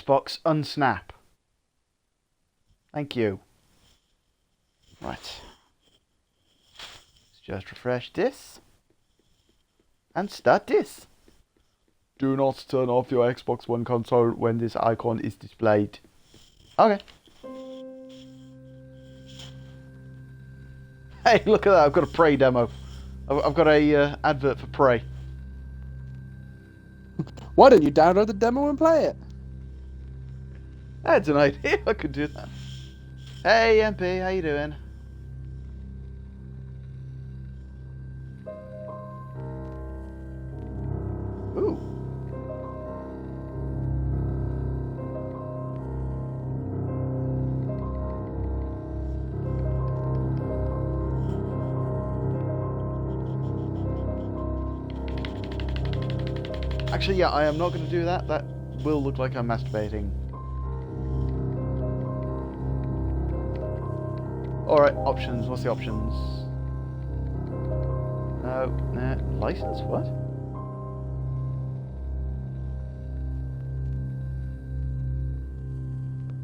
Xbox unsnap. Thank you. Right. Let's just refresh this. And start this. Do not turn off your Xbox One console when this icon is displayed. Okay. Hey, look at that. I've got a Prey demo. I've got a advert for Prey. Why don't you download the demo and play it? That's an idea. I could do that. Hey, MP. How you doing? Ooh. Actually, yeah, I am not going to do that. That will look like I'm masturbating. Alright, options. What's the options? No, nah. License? What?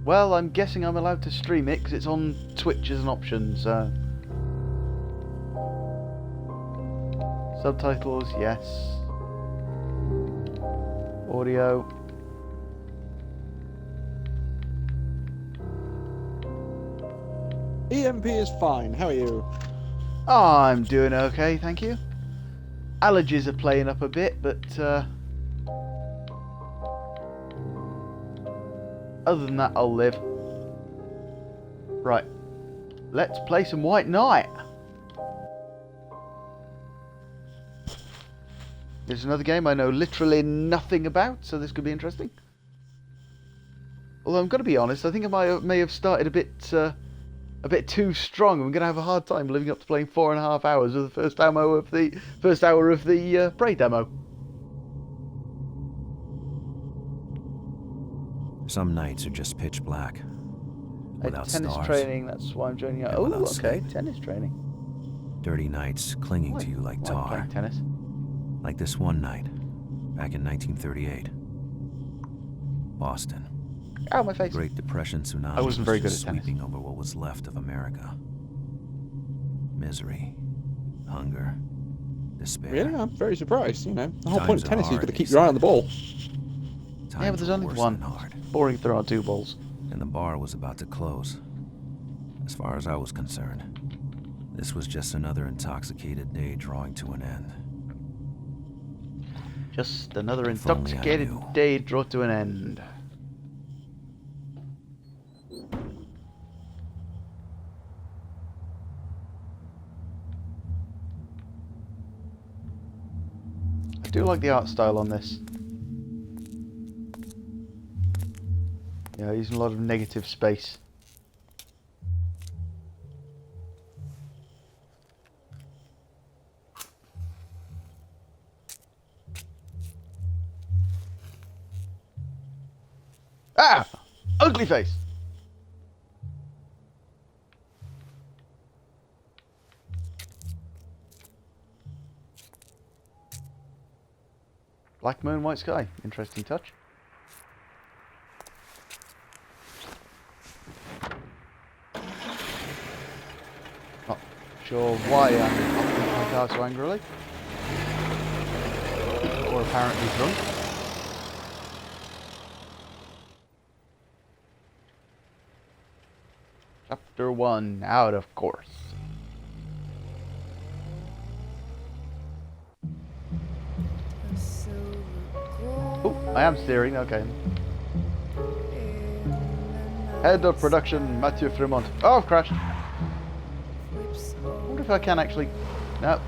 Well, I'm guessing I'm allowed to stream it because it's on Twitch as an option, so... Subtitles, yes. Audio. EMP is fine. How are you? I'm doing okay, thank you. Allergies are playing up a bit, but other than that, I'll live. Right, let's play some White Knight. This is another game I know literally nothing about, so this could be interesting. Although I'm going to be honest, I think I may have started a bit too strong. I'm going to have a hard time living up to playing 4.5 hours of the first hour of the Prey demo. Some nights are just pitch black, without tennis stars. Training. That's why I'm joining you. Oh, without okay, sleep. tennis training. Dirty nights clinging to you like I like tar. playing tennis. Like this one night, back in 1938. Boston. Ow, my face. Great Depression tsunami I wasn't very was good just at tennis. sweeping over what was left of America. Misery, hunger, despair. Really? I'm very surprised. You know, the whole Times point of are tennis is hard, to keep he your eye on the said. ball. Times Yeah, but there's were only worse one. than hard. Boring if there are two balls. And the bar was about to close. As far as I was concerned, this was just another intoxicated day drawing to an end. Just another If only I intoxicated knew. day drawn to an end. I do like the art style on this. Yeah, using a lot of negative space. Ah! Ugly face! Black moon, white sky. Interesting touch. Not sure why I'm opening my car so angrily. Or apparently drunk. Chapter 1, out of course. Oh, I am steering, okay. Head of production, Mathieu Fremont. Oh, I've crashed. I wonder if I can actually... No.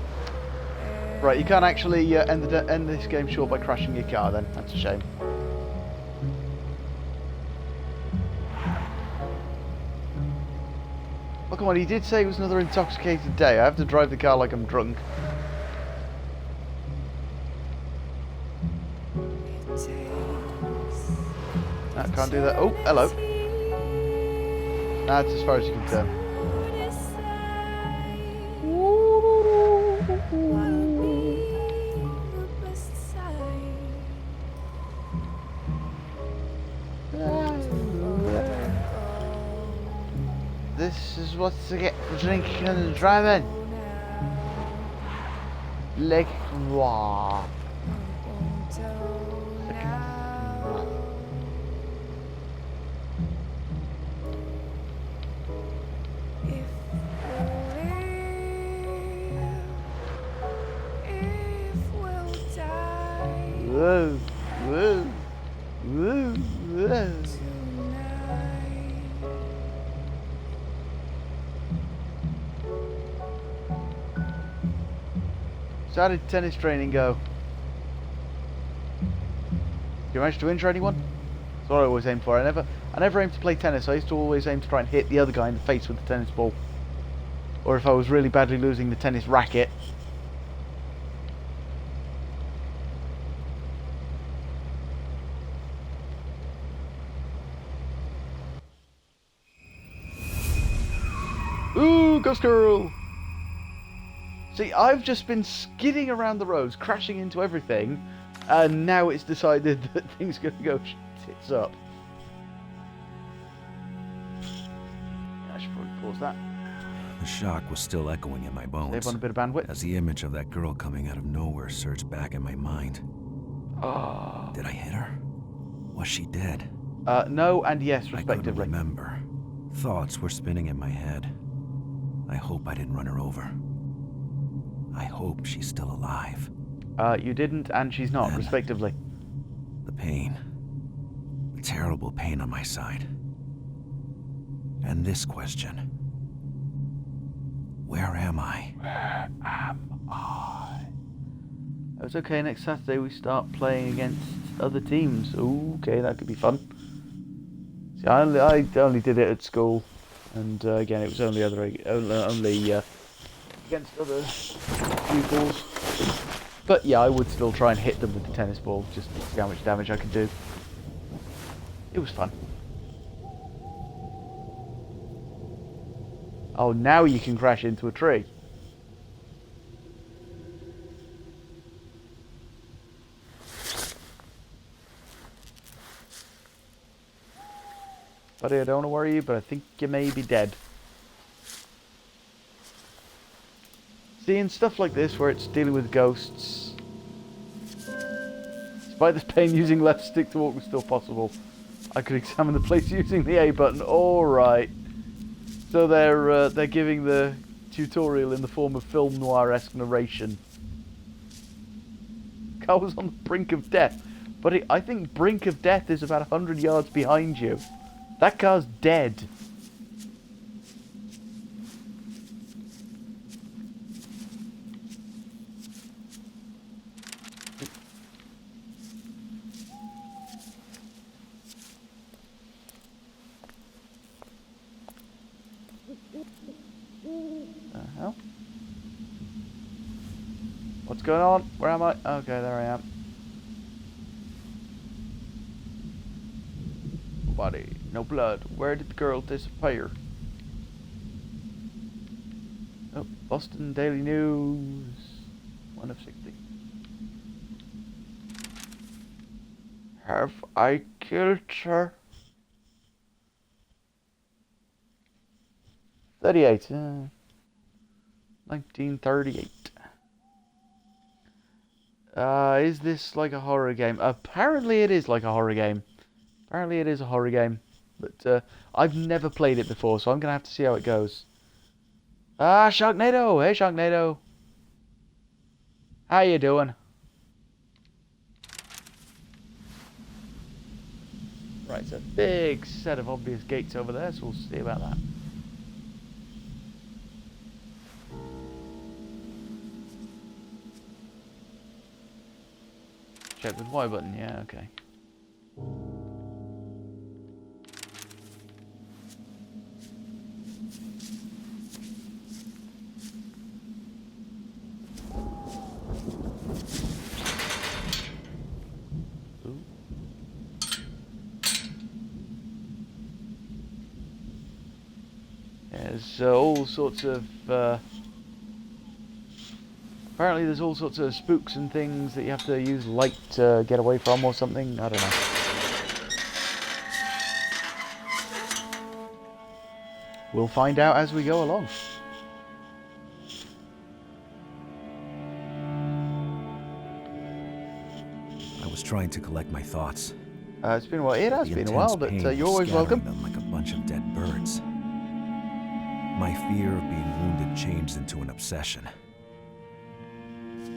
Right, you can't actually end this game short by crashing your car then. That's a shame. Oh, come on, he did say it was another intoxicated day. I have to drive the car like I'm drunk. I can't do that. Oh, hello. That's as far as you can turn. This is what to get for drinking and driving. Lake Noir. Whoa, whoa, whoa, whoa. So how did tennis training go? Did you manage to injure anyone? That's what I always aim for. I never aim to play tennis. I used to always aim to try and hit the other guy in the face with the tennis ball. Or if I was really badly losing the tennis racket. Ooh, Ghost Girl! See, I've just been skidding around the roads, crashing into everything, and now it's decided that things are going to go tits up. I should probably pause that. The shock was still echoing in my bones Save on a bit of bandwidth. as the image of that girl coming out of nowhere surged back in my mind. Oh. Did I hit her? Was she dead? No and yes, I couldn't respectively. remember. Thoughts were spinning in my head. I hope I didn't run her over. I hope she's still alive. You didn't and she's not, Then- respectively. The pain. The terrible pain on my side. And this question. Where am I? Where am I? It's okay, next Saturday we start playing against other teams. Ooh, okay, that could be fun. See, I only did it at school. And again, it was only against other pupils. But yeah, I would still try and hit them with the tennis ball, just to see how much damage I could do. It was fun. Oh, now you can crash into a tree. Buddy, I don't want to worry you, but I think you may be dead. Seeing stuff like this where it's dealing with ghosts. Despite this pain, using left stick to walk was still possible. I could examine the place using the A button. Alright. So they're giving the tutorial in the form of film noir-esque narration. Car was on the brink of death. But I think brink of death is about 100 yards behind you. That car's dead. The hell? What's going on? Where am I? Okay, there I am. Body, no blood. Where did the girl disappear? Oh, Boston Daily News. 1 of 60. Have I killed her? 38. 1938. Is this like a horror game? Apparently it is like a horror game. Apparently it is a horror game. But I've never played it before, so I'm going to have to see how it goes. Ah, Sharknado! Hey, Sharknado! How you doing? Right, it's a big set of obvious gates over there, so we'll see about that. Check with Y button, yeah, okay. Ooh. There's all sorts of apparently there's all sorts of spooks and things that you have to use light to get away from or something. I don't know. We'll find out as we go along. I was trying to collect my thoughts. It's been a while. It has The been a intense while, but pain you're was always scattering welcome. them like a bunch of dead birds. My fear of being wounded changed into an obsession.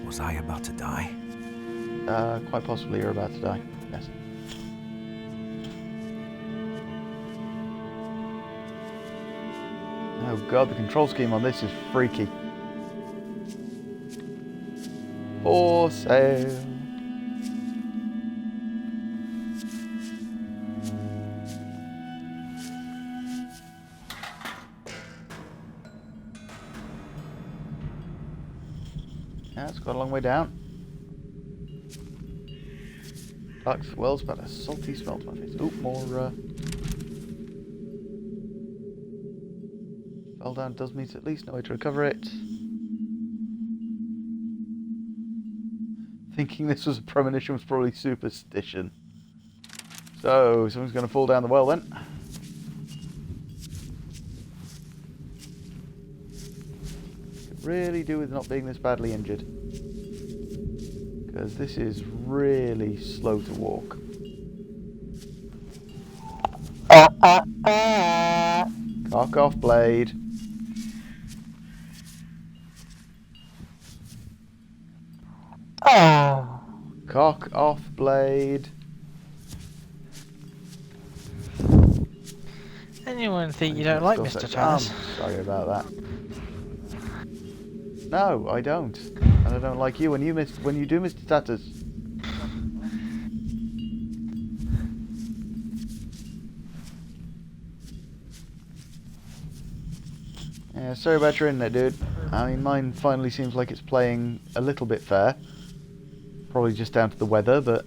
Was I about to die? Quite possibly you're about to die. Yes. Oh god, the control scheme on this is freaky. For sale. Yeah, it's got a long way down. Dark wells, but a salty smell to my face. Oop, more, fell down does mean at least no way to recover it. Thinking this was a premonition was probably superstition. So, someone's going to fall down the well then. Could really do with not being this badly injured. Because this is really slow to walk. Cock off, blade. Cock off, blade. Anyone think you don't like Mr. Thomas? Sorry about that. No, I don't. And I don't like you when you do, Mr. Tatters. Yeah, sorry about your internet, dude. I mean, mine finally seems like it's playing a little bit fair. Probably just down to the weather, but...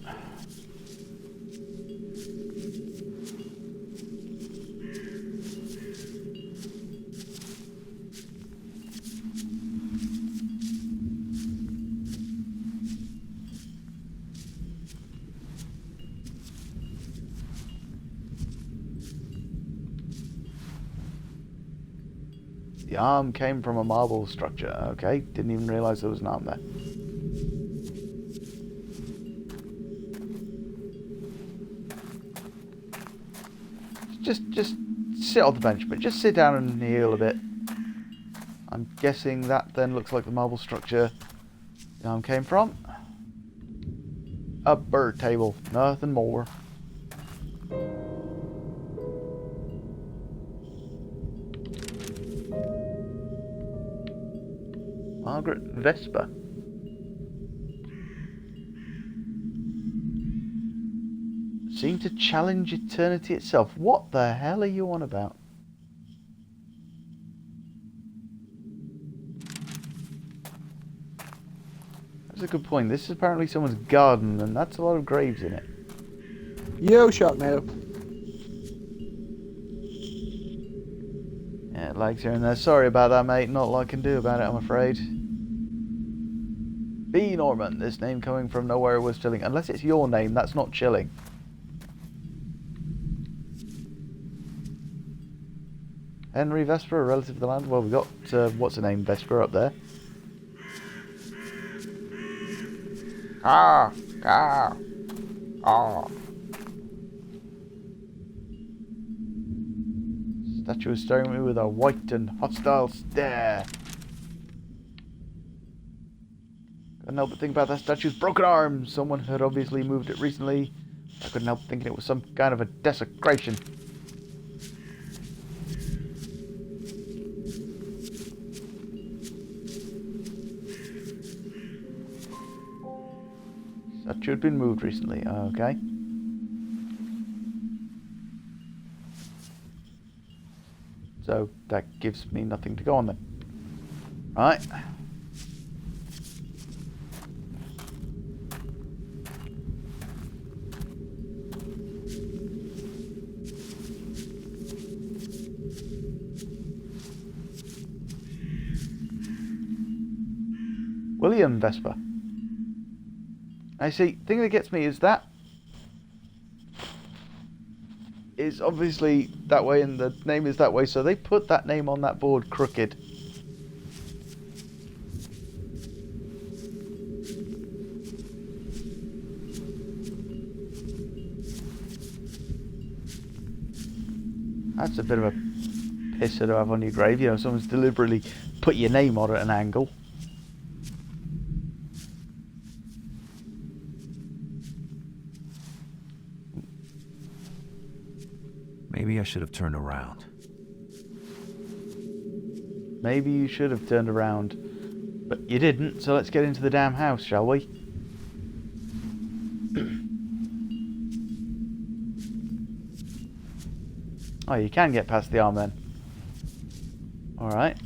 The arm came from a marble structure. Okay, didn't even realise there was an arm there. Just sit on the bench, but just sit down and heal a bit. I'm guessing that then looks like the marble structure the arm came from. A bird table, nothing more. Margaret Vesper. Seem to challenge eternity itself. What the hell are you on about? That's a good point. This is apparently someone's garden, and that's a lot of graves in it. Yo, Sharknado. Yeah, legs here and there. Sorry about that, mate. Not a lot I can do about it, I'm afraid. B. Norman. This name coming from nowhere was chilling. Unless it's your name, that's not chilling. Henry Vesper, a relative of the land. Well, we've got, what's her name, Vesper up there. Ah! Ah! Ah! Statue is staring at me with a white and hostile stare. Couldn't help but think about that statue's broken arm. Someone had obviously moved it recently. I couldn't help thinking it was some kind of a desecration. Statue had been moved recently. Okay. So that gives me nothing to go on then. Right. William Vesper. I see. Thing that gets me is It's obviously that way, and the name is that way, so they put that name on that board crooked. That's a bit of a pisser to have on your grave. You know, someone's deliberately put your name on at an angle. Maybe I should have turned around. Maybe you should have turned around, but you didn't, so let's get into the damn house, shall we? Oh, you can get past the arm then. Alright.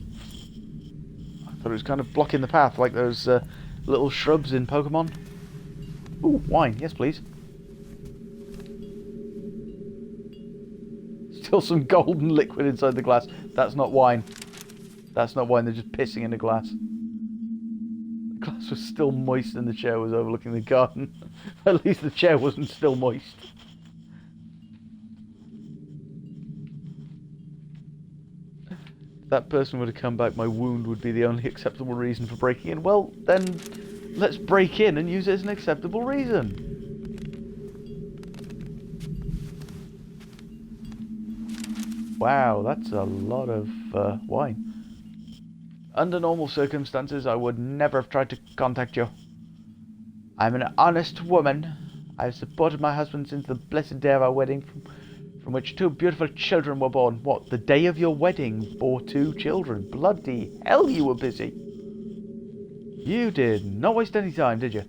I thought it was kind of blocking the path, like those little shrubs in Pokemon. Ooh, wine. Yes, please. Still some golden liquid inside the glass. That's not wine. That's not wine, they're just pissing in the glass. The glass was still moist and the chair was overlooking the garden. At least the chair wasn't still moist. If that person would have come back, my wound would be the only acceptable reason for breaking in. Well, then let's break in and use it as an acceptable reason. Wow, that's a lot of wine. Under normal circumstances, I would never have tried to contact you. I'm an honest woman. I've supported my husband since the blessed day of our wedding, from which 2 beautiful children were born. What, the day of your wedding bore 2 children? Bloody hell, you were busy. You did not waste any time, did you?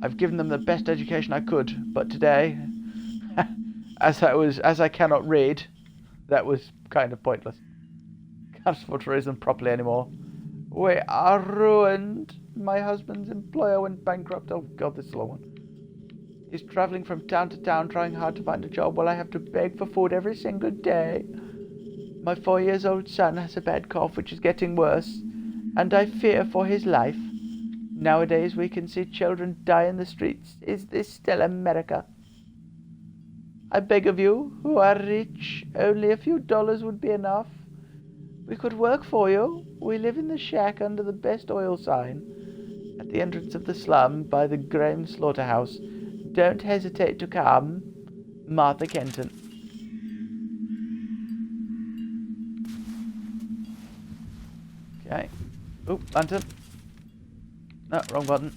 I've given them the best education I could, but today, as I cannot read, that was kind of pointless. Can't afford to raise them properly anymore. We are ruined. My husband's employer went bankrupt. Oh god, this is a long one. He's travelling from town to town trying hard to find a job while I have to beg for food every single day. My 4-year-old son has a bad cough which is getting worse, and I fear for his life. Nowadays we can see children die in the streets. Is this still America? I beg of you, who are rich, only a few dollars would be enough. We could work for you. We live in the shack under the best oil sign, at the entrance of the slum by the Graham slaughterhouse. Don't hesitate to come. Martha Kenton. Okay. Oop, lantern. No, wrong button.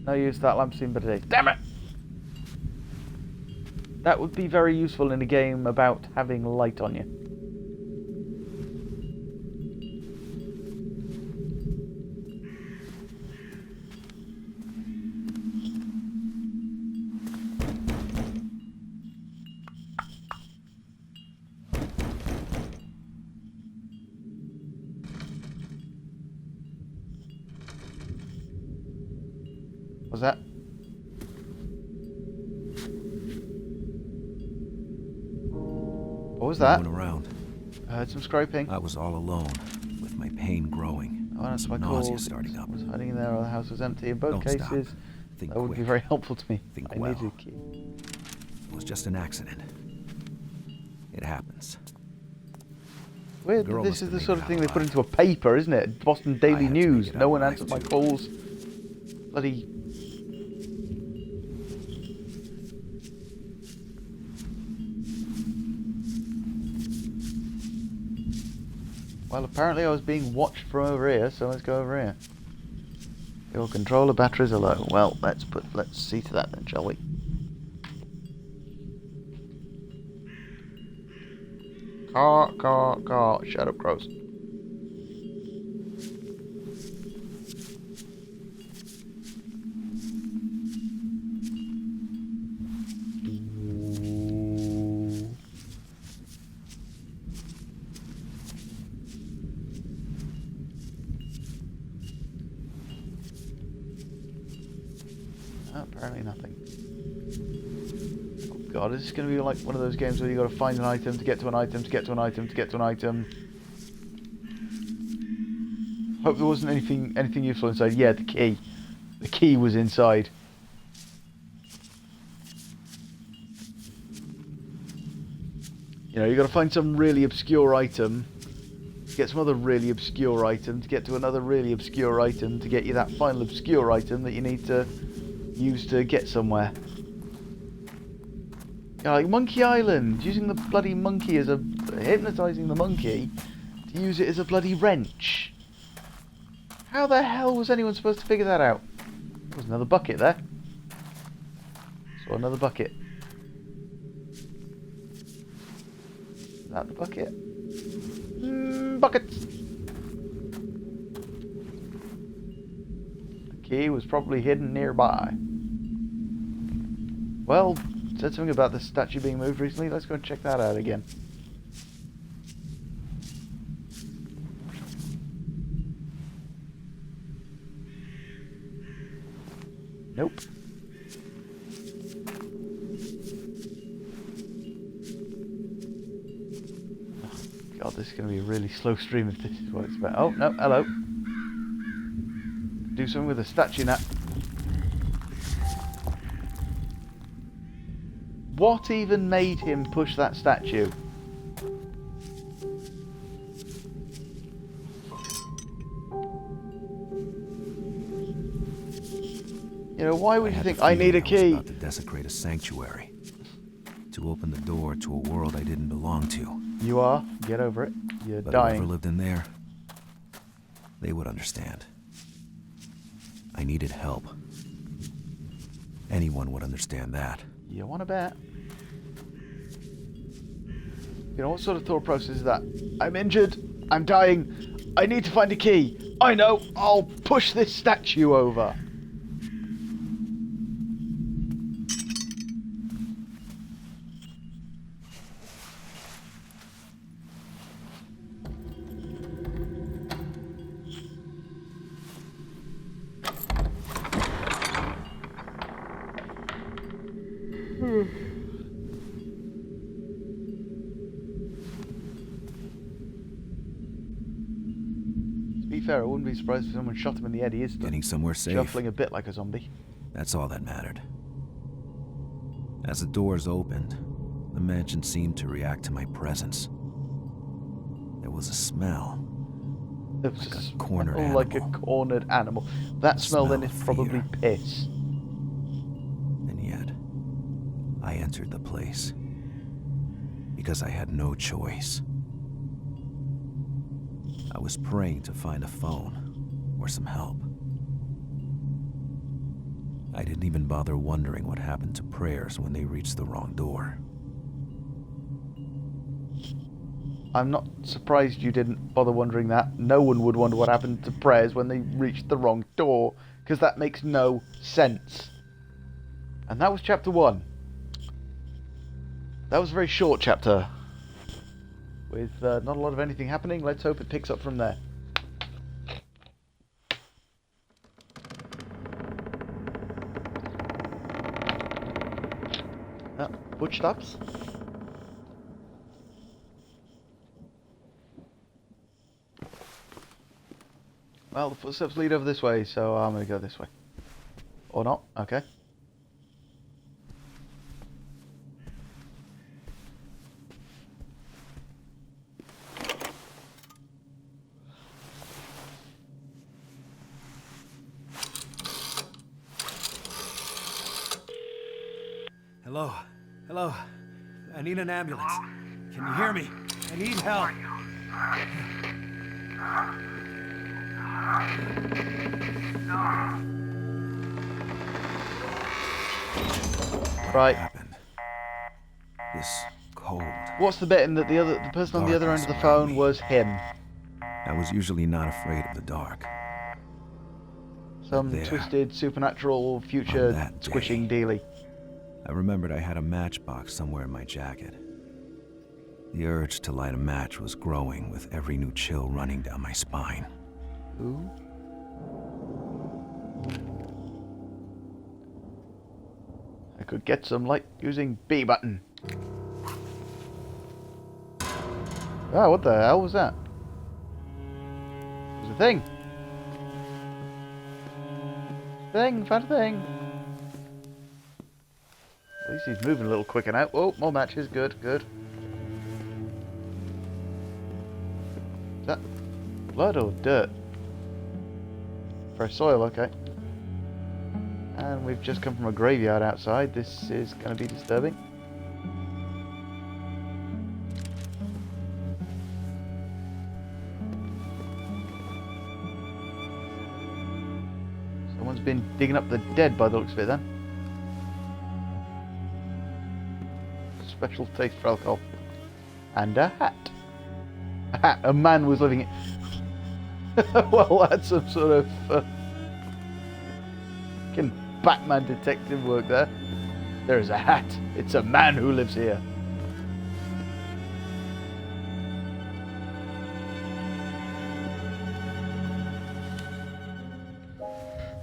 No use that lamp seen better days. Damn it! That would be very useful in a game about having light on you. What's that? What was that? No one around. I heard some scraping. I was all alone, with my pain growing. Oh, that's my nausea call. starting up. I was hiding in there or the house was empty. In both Don't cases, stop. Think that would quick. be very helpful to me. Think I well. needed a key. It was just an accident. It happens. Weird, girl this must is have the made sort it of thing out they put alive. into a paper, isn't it? Boston I Daily had to News. make it No out one alive answered my too. calls. Bloody... Well, apparently I was being watched from over here, so let's go over here. Your controller batteries are low. Well, let's see to that then, shall we? Caw. Shut up, crows. Apparently nothing. Oh god, is this going to be like one of those games where you got to find an item to get to an item to get to an item to get to an item? Hope there wasn't anything useful inside. Yeah, the key. The key was inside. You know, you got to find some really obscure item, get some other really obscure item, to get to another really obscure item, to get you that final obscure item that you need to use to get somewhere. You know, like Monkey Island, using the bloody monkey as a... hypnotising the monkey to use it as a bloody wrench. How the hell was anyone supposed to figure that out? There's another bucket there. Saw another bucket. Is that the bucket? Buckets! The key was probably hidden nearby. Well, said something about the statue being moved recently. Let's go and check that out again. Nope. Oh, God, this is going to be a really slow stream if this is what it's about. Oh, no, hello. Do something with the statue now. What even made him push that statue? You know, why would you think I need a key? I was about to desecrate a sanctuary. To open the door to a world I didn't belong to. You are. Get over it. You're But dying. whoever lived in there, they would understand. I needed help. Anyone would understand that. You want to bet? You know, what sort of thought process is that? I'm injured. I'm dying. I need to find a key. I know. I'll push this statue over. To be fair, I wouldn't be surprised if someone shot him in the head. He is Getting somewhere safe. shuffling a bit like a zombie. That's all that mattered. As the doors opened, the mansion seemed to react to my presence. There was a smell. It was Like a smell cornered like a animal. cornered animal. That smell then Smell is of probably fear. piss. And yet, I entered the place. Because I had no choice. I was praying to find a phone or some help. I didn't even bother wondering what happened to prayers when they reached the wrong door. I'm not surprised you didn't bother wondering that. No one would wonder what happened to prayers when they reached the wrong door, because that makes no sense. And that was chapter 1. That was a very short chapter, with not a lot of anything happening. Let's hope it picks up from there. Footsteps. Well, the footsteps lead over this way, so I'm going to go this way. Or not, okay. Hello? Hello? I need an ambulance. Can you hear me? I need help. Right. Happened. This cold. What's the betting that the person on the other end of the phone was him? I was usually not afraid of the dark. Some There. twisted supernatural future On that day. squishing dealy. I remembered I had a matchbox somewhere in my jacket. The urge to light a match was growing with every new chill running down my spine. Ooh. I could get some light using B button. Oh, what the hell was that? It was a thing. Found a thing. At least he's moving a little quicker now. Oh, more matches. Good, good. Is that blood or dirt? Fresh soil, okay. And we've just come from a graveyard outside. This is going to be disturbing. Someone's been digging up the dead by the looks of it then. Special taste for alcohol. And a hat. A hat. A man was living it. Well, that's some sort of fucking Batman detective work there. There's a hat. It's a man who lives here.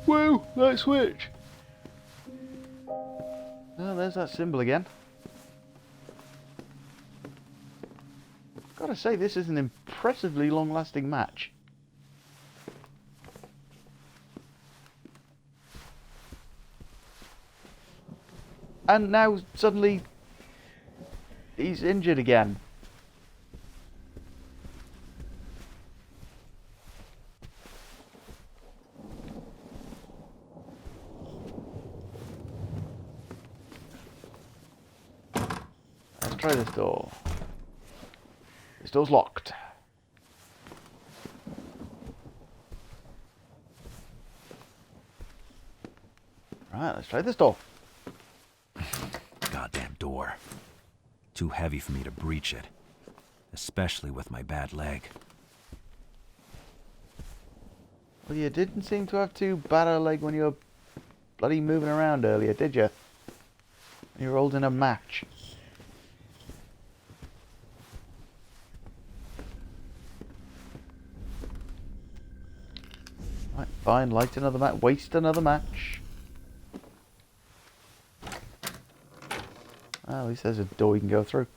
Whoa, light switch. Oh, there's that symbol again. Gotta say, this is an impressively long-lasting match. And now, suddenly, he's injured again. Let's try this door. This door's locked. Right, let's try this door. Goddamn door. Too heavy for me to breach it. Especially with my bad leg. Well, you didn't seem to have too bad a leg when you were bloody moving around earlier, did you? You were holding a match. Right, fine, light another match, waste another match. At least there's a door you can go through.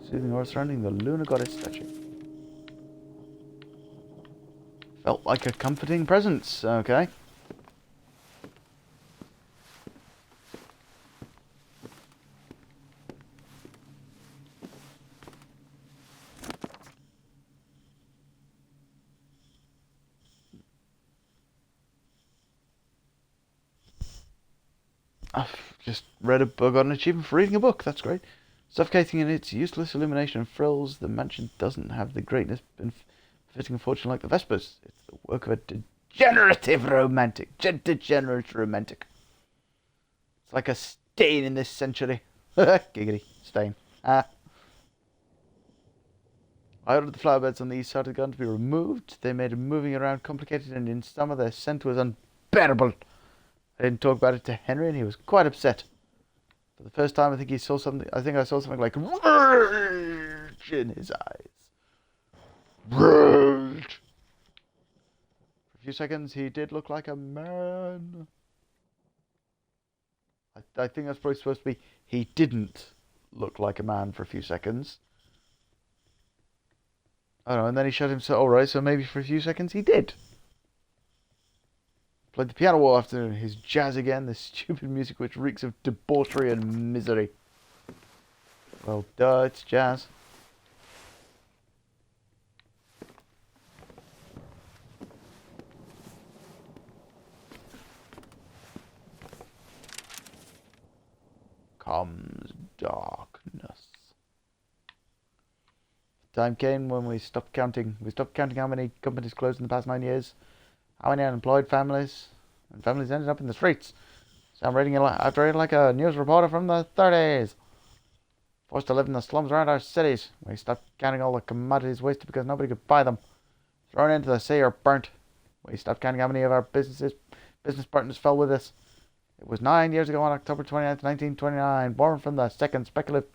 Soothing aura surrounding the Lunar Goddess statue. Felt like a comforting presence, okay. I've just read a book on an achievement for reading a book. That's great. Suffocating in its useless illumination and frills, the mansion doesn't have the greatness and fitting a fortune like the Vespers. It's the work of a degenerative romantic. Degenerate romantic. It's like a stain in this century. Giggity. Stain. I ordered the flower beds on the east side of the garden to be removed. They made moving around complicated, and in summer their scent was unbearable. I didn't talk about it to Henry, and he was quite upset. For the first time, I think I saw something like rage in his eyes. Rage. For a few seconds, he did look like a man. I think that's probably supposed to be he didn't look like a man for a few seconds. I don't know, and then he shut himself. Alright, so maybe for a few seconds he did. Played the piano wall after his jazz again, this stupid music which reeks of debauchery and misery. Well, duh, it's jazz. Comes darkness. The time came when we stopped counting. We stopped counting how many companies closed in the past 9 years. How many unemployed families and families ended up in the streets? So I'm reading it like a news reporter from the 30s. Forced to live in the slums around our cities. We stopped counting all the commodities wasted because nobody could buy them. Thrown into the sea or burnt. We stopped counting how many of our business partners fell with us. It was 9 years ago on October 29th, 1929, born from the second speculative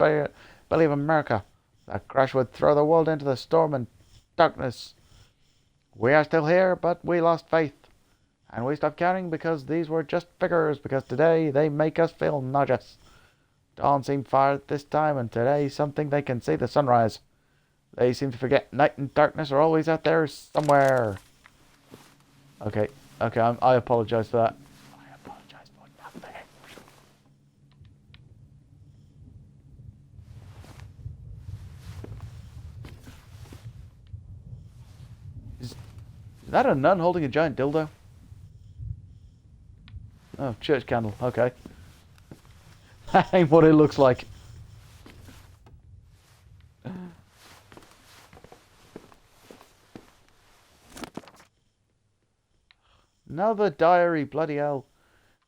belly of America. That crash would throw the world into the storm and darkness. We are still here, but we lost faith. And we stopped counting because these were just figures, because today they make us feel nauseous. Dawn seemed far at this time, and today something they can see the sunrise. They seem to forget night and darkness are always out there somewhere. Okay, I apologize for that. I apologize for nothing. that a nun holding a giant dildo? Oh, church candle. Okay. That ain't what it looks like. Another diary. Bloody hell.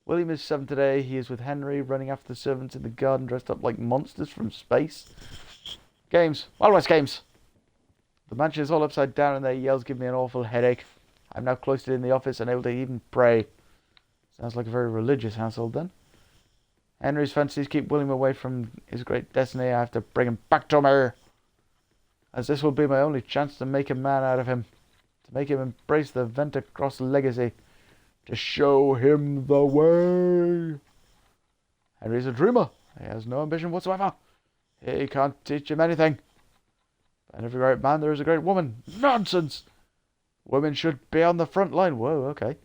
William is 7 today. He is with Henry, running after the servants in the garden, dressed up like monsters from space. Games. Wild West games. The mansion is all upside down and their yells give me an awful headache. I'm now cloistered in the office, unable to even pray. Sounds like a very religious household then. Henry's fantasies keep William away from his great destiny. I have to bring him back to me. As this will be my only chance to make a man out of him. To make him embrace the Venta Cross legacy. To show him the way. Henry's a dreamer. He has no ambition whatsoever. He can't teach him anything. And every great man there is a great woman. Nonsense! Women should be on the front line. Whoa, okay.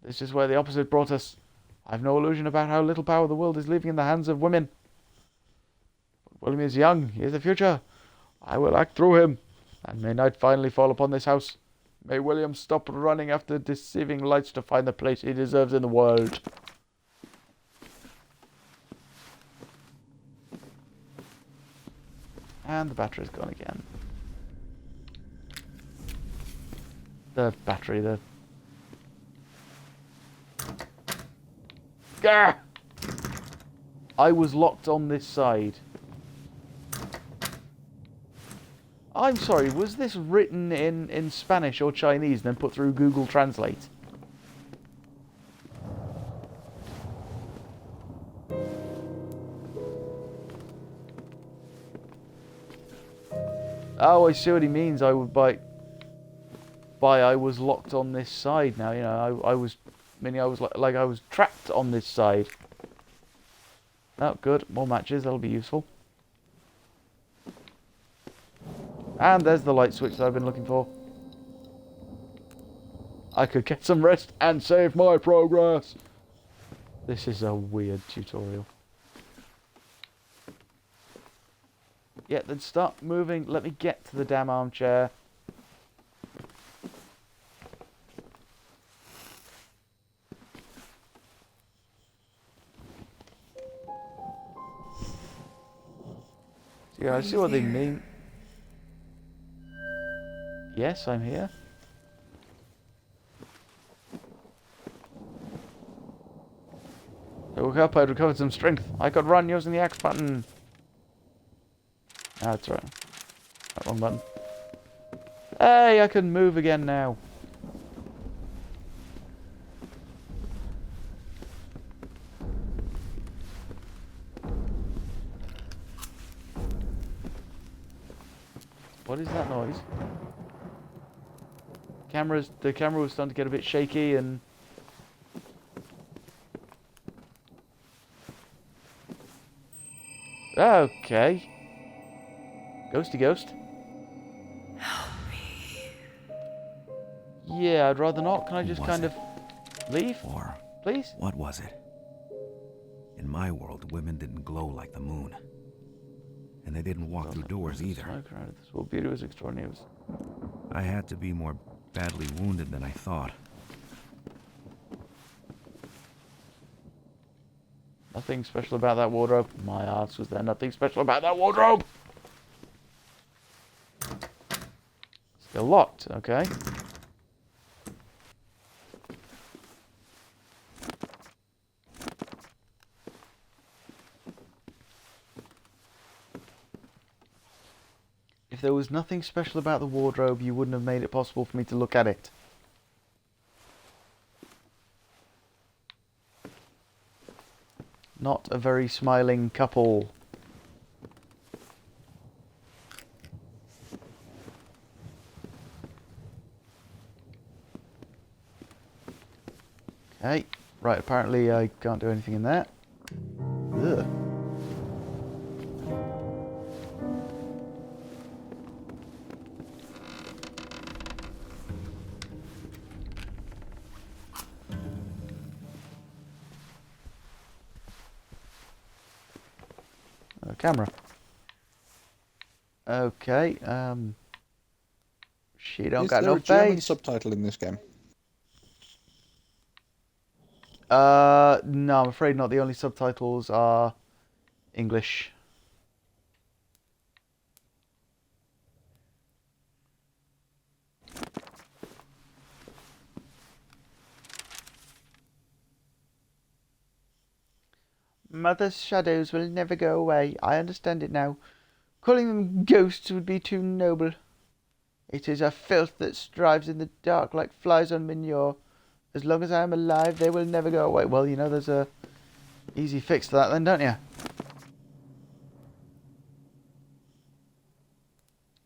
This is where the opposite brought us. I have no illusion about how little power the world is leaving in the hands of women. But William is young. He is the future. I will act through him. And may night finally fall upon this house. May William stop running after deceiving lights to find the place he deserves in the world. And the battery's gone again. The battery, the... Gah! I was locked on this side. I'm sorry, was this written in Spanish or Chinese and then put through Google Translate? Oh, I see what he means. I would by I was locked on this side now. You know, I was meaning I was like I was trapped on this side. Oh, good. More matches. That'll be useful. And there's the light switch that I've been looking for. I could get some rest and save my progress. This is a weird tutorial. Yeah, then start moving. Let me get to the damn armchair. Yeah, I see what they mean. Yes, I'm here. I woke up, I'd recovered some strength. I could run using the X button. Ah, that's right. That wrong button. Hey, I can move again now. What is that noise? The camera was starting to get a bit shaky and... Okay. Ghosty ghost. Help me. Yeah, I'd rather not. Can I just kind of leave? Or Please? what was it? In my world, women didn't glow like the moon. And they didn't walk through doors either. This world beauty was extraordinary. I had to be more badly wounded than I thought. Nothing special about that wardrobe. My ass, was there nothing special about that wardrobe? Still locked, okay. If there was nothing special about the wardrobe, you wouldn't have made it possible for me to look at it. Not a very smiling couple. Okay, right, apparently I can't do anything in there. Ugh. Camera. Okay, She don't Is got there no a German face. subtitle in this game? No, I'm afraid not. The only subtitles are English. Mother's shadows will never go away. I understand it now. Calling them ghosts would be too noble. It is a filth that strives in the dark like flies on manure. As long as I am alive, they will never go away. Well, you know, there's a easy fix to that then, don't you?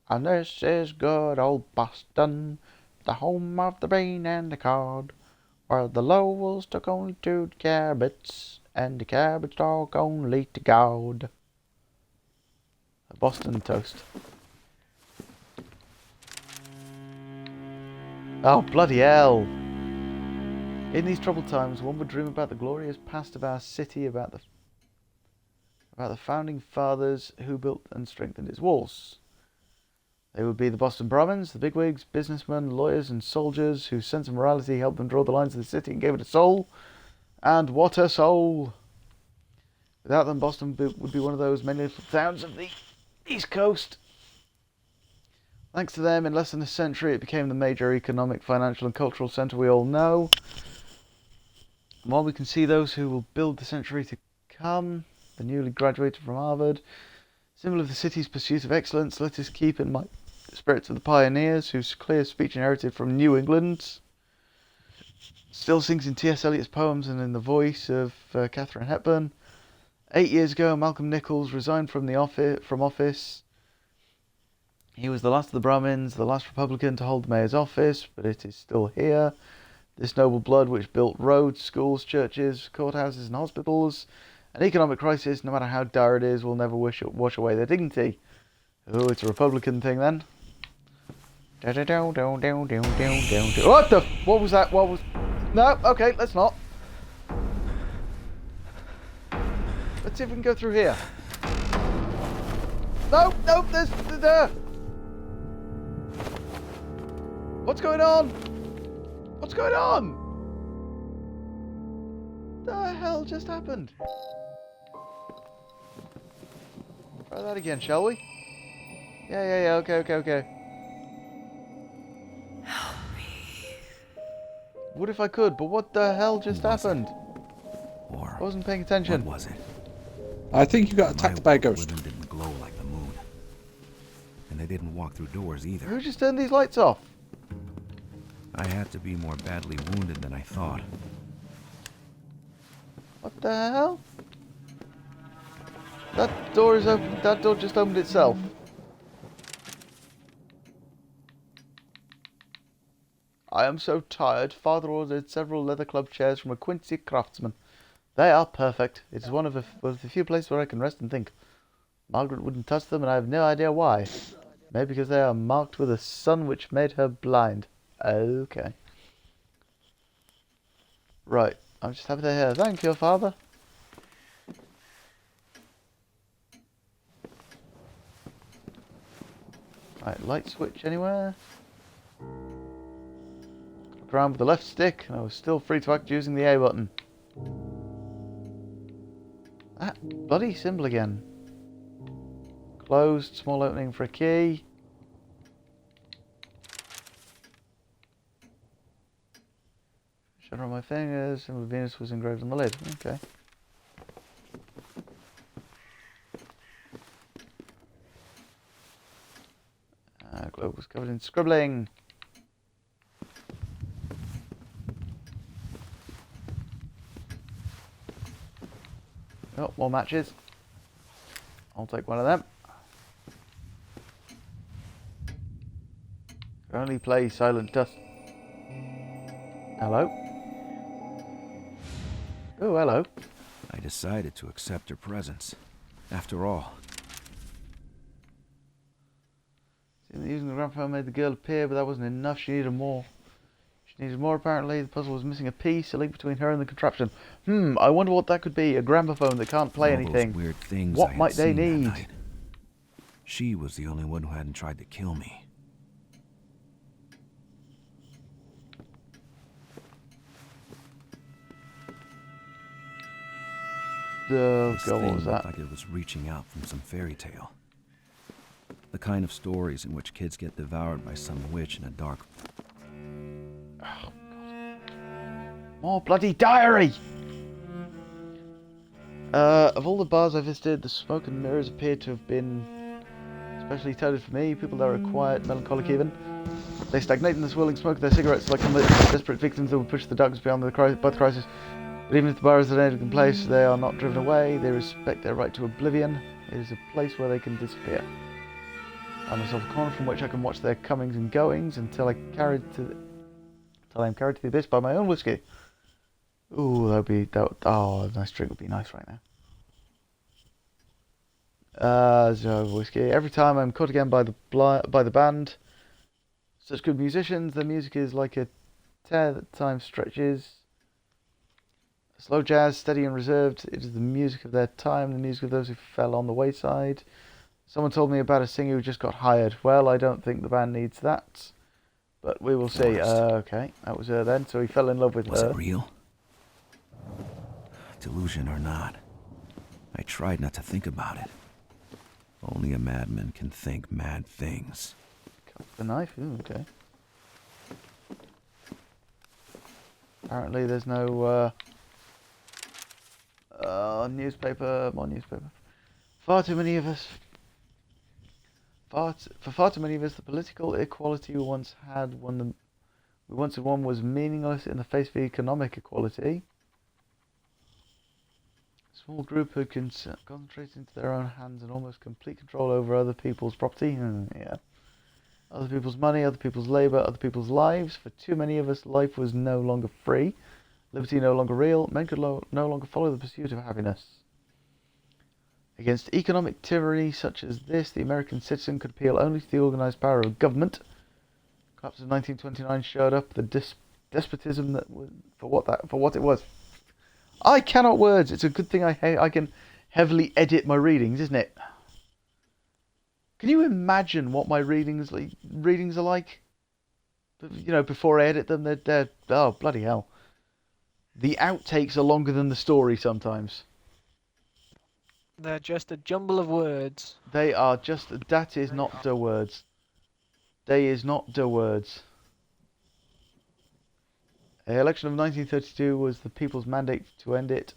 And this is good old Boston, the home of the brain and the card, where the Lowells took only 2 carrots, and the cabbage took only to God. A Boston toast. Oh, bloody hell! In these troubled times, one would dream about the glorious past of our city, about the founding fathers who built and strengthened its walls. They would be the Boston Brahmins, the bigwigs, businessmen, lawyers, and soldiers whose sense of morality helped them draw the lines of the city and gave it a soul. And what a soul! Without them, Boston would be one of those many little towns of the East Coast. Thanks to them, in less than a century, it became the major economic, financial, and cultural centre we all know. And while we can see those who will build the century to come, the newly graduated from Harvard, symbol of the city's pursuit of excellence, let us keep in mind the spirits of the pioneers whose clear speech inherited from New England still sings in T.S. Eliot's poems and in the voice of Katharine Hepburn. 8 years ago, Malcolm Nichols resigned from office. He was the last of the Brahmins, the last Republican to hold the mayor's office, but it is still here. This noble blood which built roads, schools, churches, courthouses and hospitals. An economic crisis, no matter how dire it is, will never wash away their dignity. Oh, it's a Republican thing then. What the? What was that? What was? No, okay, let's not. Let's see if we can go through here. No, there's there. What's going on? What's going on? The hell just happened? Try that again, shall we? Yeah, okay. Help me. What if I could? But what the hell just happened? Or I wasn't paying attention. what was it? I think you got attacked by a My ghost. women didn't glow like the moon. And they didn't walk through doors either. Who just turned these lights off? I had to be more badly wounded than I thought. What the hell? That door is open. That door just opened itself. I am so tired. Father ordered several leather club chairs from a Quincy craftsman. They are perfect. It is one of the few places where I can rest and think. Margaret wouldn't touch them, and I have no idea why. Maybe because they are marked with a sun which made her blind. Okay. Right. I'm just happy to hear. Thank you, Father. Right, light switch anywhere? Click around with the left stick, and I was still free to act using the A button. That bloody symbol again. Closed, small opening for a key. Shadow on my fingers, symbol of Venus was engraved on the lid. Okay. Globe was covered in scribbling. Oh, more matches. I'll take one of them. Only play Silent Dust. Hello? Oh, hello. I decided to accept her presence. After all, Using the gramophone made the girl appear, but that wasn't enough. She needed more. She needed more, apparently. The puzzle was missing a piece, a link between her and the contraption. I wonder what that could be. A gramophone that can't play all anything. those weird things What I had might they seen that need? night. She was the only one who hadn't tried to kill me. This God, what thing was looked that? like it was reaching out from some fairy tale. The kind of stories in which kids get devoured by some witch in a dark... More bloody diary! Of all the bars I visited, the smoke and mirrors appeared to have been especially touted for me. People there are quiet, melancholic even. They stagnate in the swirling smoke of their cigarettes like desperate victims that will push the darkness beyond the crisis. But even if the bar is an alien place, they are not driven away. They respect their right to oblivion. It is a place where they can disappear. I find myself a corner from which I can watch their comings and goings until I am carried to the abyss by my own whiskey. Ooh, oh, a nice drink would be nice right now. So whiskey. Every time I'm caught again by the band. Such good musicians. The music is like a tear that time stretches. Slow jazz, steady and reserved. It is the music of their time, the music of those who fell on the wayside. Someone told me about a singer who just got hired. Well, I don't think the band needs that, but we will see. Okay, that was her then. So he fell in love with her. Was it real? Delusion or not, I tried not to think about it. Only a madman can think mad things. Cut the knife. Ooh, okay. Apparently, there's no newspaper. More newspaper. For far too many of us, the political equality we once had was meaningless in the face of economic equality. A small group who can concentrate into their own hands and almost complete control over other people's property. Yeah. Other people's money, other people's labour, other people's lives. For too many of us, life was no longer free. Liberty no longer real. Men could no longer follow the pursuit of happiness. Against economic tyranny such as this, the American citizen could appeal only to the organised power of government. The collapse of 1929 showed up the despotism that was, for what it was. I cannot words. It's a good thing I can heavily edit my readings, isn't it? Can you imagine what my readings are like? You know, before I edit them, they're oh bloody hell. The outtakes are longer than the story sometimes. They're just a jumble of words. They are just. That is not the words. They is not the words. The election of 1932 was the people's mandate to end it.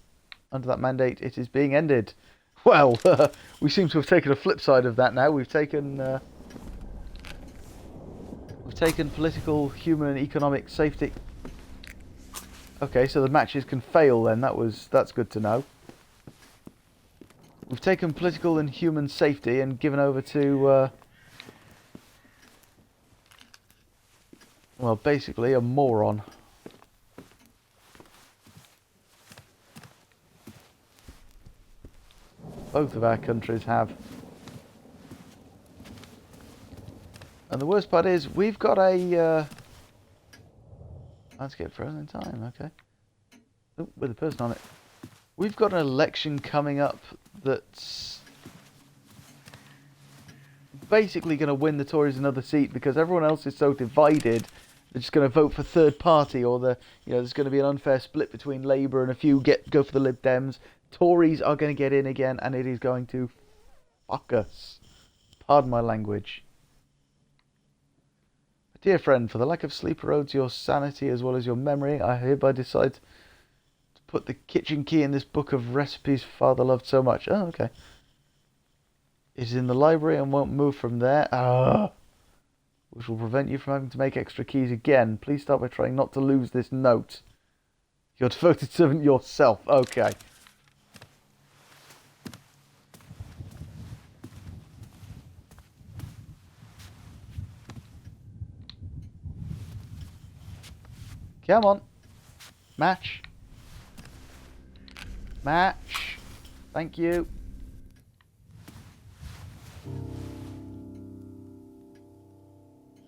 Under that mandate, it is being ended. Well, we seem to have taken a flip side of that now. We've taken political, human, and economic safety. Okay, so the matches can fail then. That's good to know. We've taken political and human safety and given over to well, basically a moron. Both of our countries have. And the worst part is, we've got a... landscape frozen in time, okay. Oh, with a person on it. We've got an election coming up that's basically going to win the Tories another seat because everyone else is so divided. They're just going to vote for third party, or there's going to be an unfair split between Labour and a few go for the Lib Dems. Tories are going to get in again, and it is going to fuck us. Pardon my language. Dear friend, for the lack of sleep erodes your sanity as well as your memory, I hereby decide to put the kitchen key in this book of recipes Father loved so much. Oh, okay. It is in the library and won't move from there. Which will prevent you from having to make extra keys again. Please start by trying not to lose this note. Your devoted servant yourself. Okay. Come on. Match. Match. Thank you.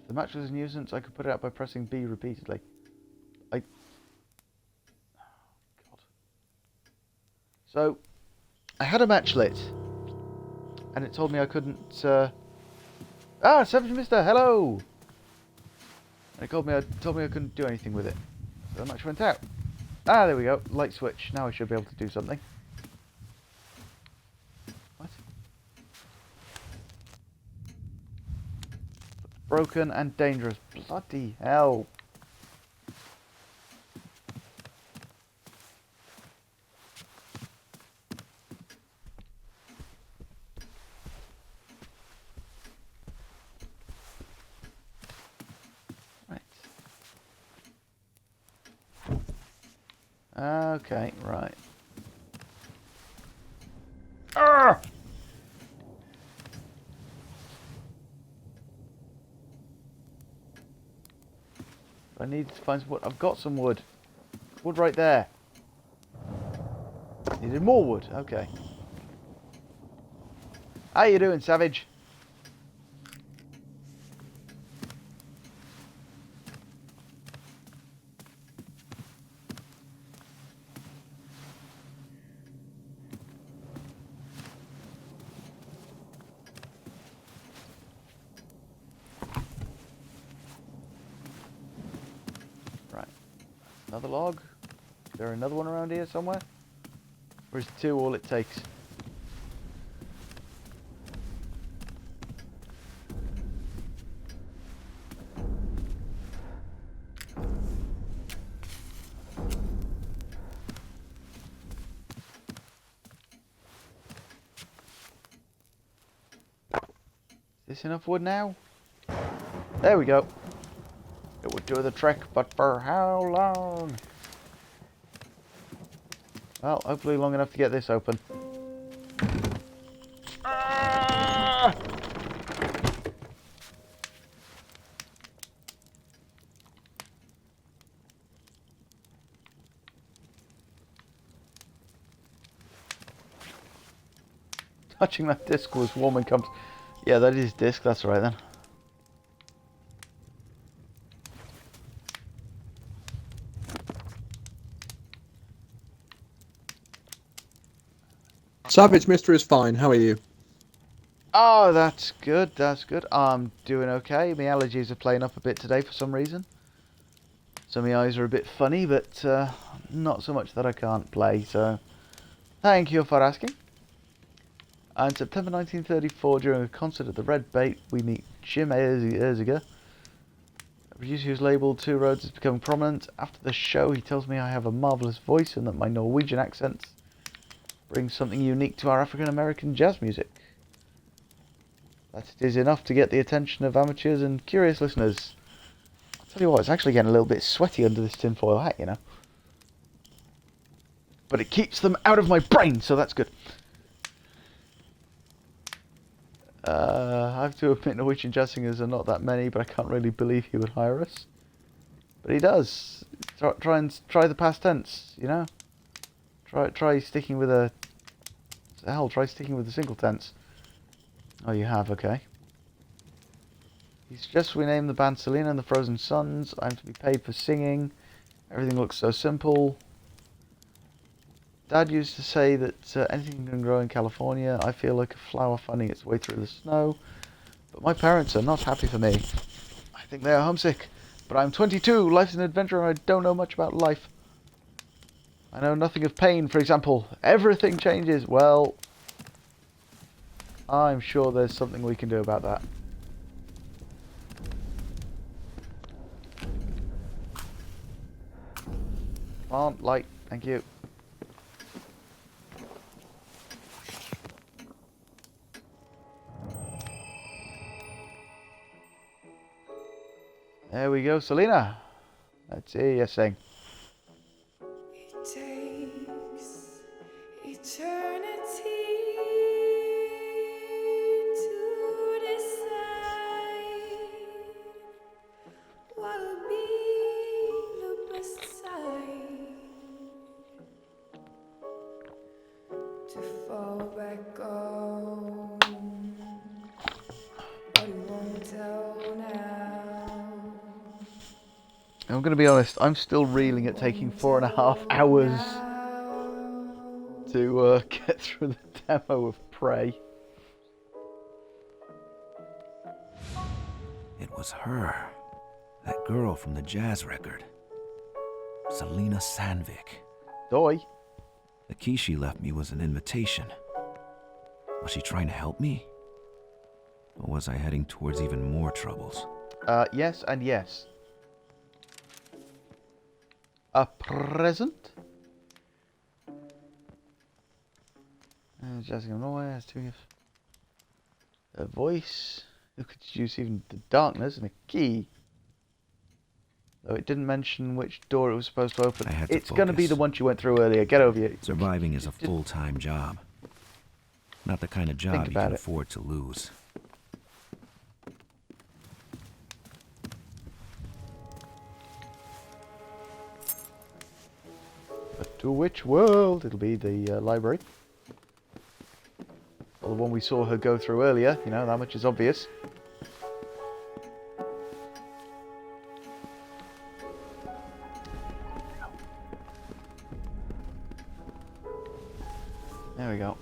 If the match was a nuisance, I could put it out by pressing B repeatedly. God. So, I had a match lit. And it told me I couldn't... Savage Mister, hello! And it told me I couldn't do anything with it. So the match went out. There we go. Light switch. Now I should be able to do something. broken and dangerous. Bloody hell. Right. Okay, right. Arrgh! I need to find some wood. I've got some wood. Wood right there. Needed more wood. Okay. How you doing, Savage? Right. Another log. Is there another one around here somewhere? Or is 2 all it takes? Is this enough wood now? There we go. It would do the trick, but for how long? Well, hopefully long enough to get this open. Ah! Touching that disc was warm and comes. Yeah, that is disc. That's right then. Savage Mister is fine. How are you? Oh, that's good. That's good. I'm doing okay. My allergies are playing up a bit today for some reason. So my eyes are a bit funny, but not so much that I can't play. So, thank you for asking. In September 1934, during a concert at the Red Bait, we meet Jim Erziger, a producer whose label Two Roads is becoming prominent. After the show, he tells me I have a marvellous voice and that my Norwegian accent brings something unique to our African-American jazz music. That it is enough to get the attention of amateurs and curious listeners. I'll tell you what, it's actually getting a little bit sweaty under this tinfoil hat, you know. But it keeps them out of my brain, so that's good. I have to admit Norwegian jazz singers are not that many, but I can't really believe he would hire us. But he does. Try the past tense, you know. Try sticking with a. Hell, try sticking with the single tense. Oh, you have, okay. He suggests we name the band Selena and the Frozen Sons. I'm to be paid for singing. Everything looks so simple. Dad used to say that anything can grow in California. I feel like a flower finding its way through the snow. But my parents are not happy for me. I think they are homesick. But I'm 22, life's an adventure, and I don't know much about life. I know nothing of pain, for example. Everything changes. Well, I'm sure there's something we can do about that. Come on, light. Thank you. There we go, Selena. Let's hear you sing. It takes eternity to decide what'll be the best side to fall back on, but it won't tell now. I'm going to be honest, I'm still reeling at taking 4.5 hours to get through the demo of Prey. It was her. That girl from the jazz record. Selena Sandvik. Doi. The key she left me was an invitation. Was she trying to help me? Or was I heading towards even more troubles? Yes and yes. A present? Jessica Norway has two gifts. A voice. Who could use even the darkness and a key. Though it didn't mention which door it was supposed to open. I had to It's going to be focus. the one you went through earlier. Get over it. Surviving is a full-time job. Not the kind of job you about can it. afford to lose. But to which world? It'll be the library. Or the one we saw her go through earlier. You know, that much is obvious. There we go.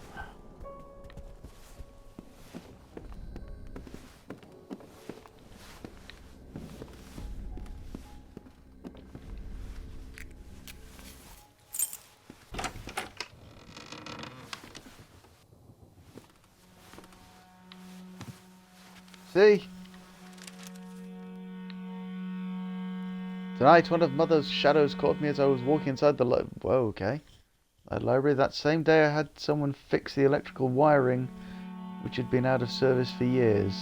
See? Tonight, one of Mother's shadows caught me as I was walking inside the Whoa, okay. That library. That same day I had someone fix the electrical wiring, which had been out of service for years.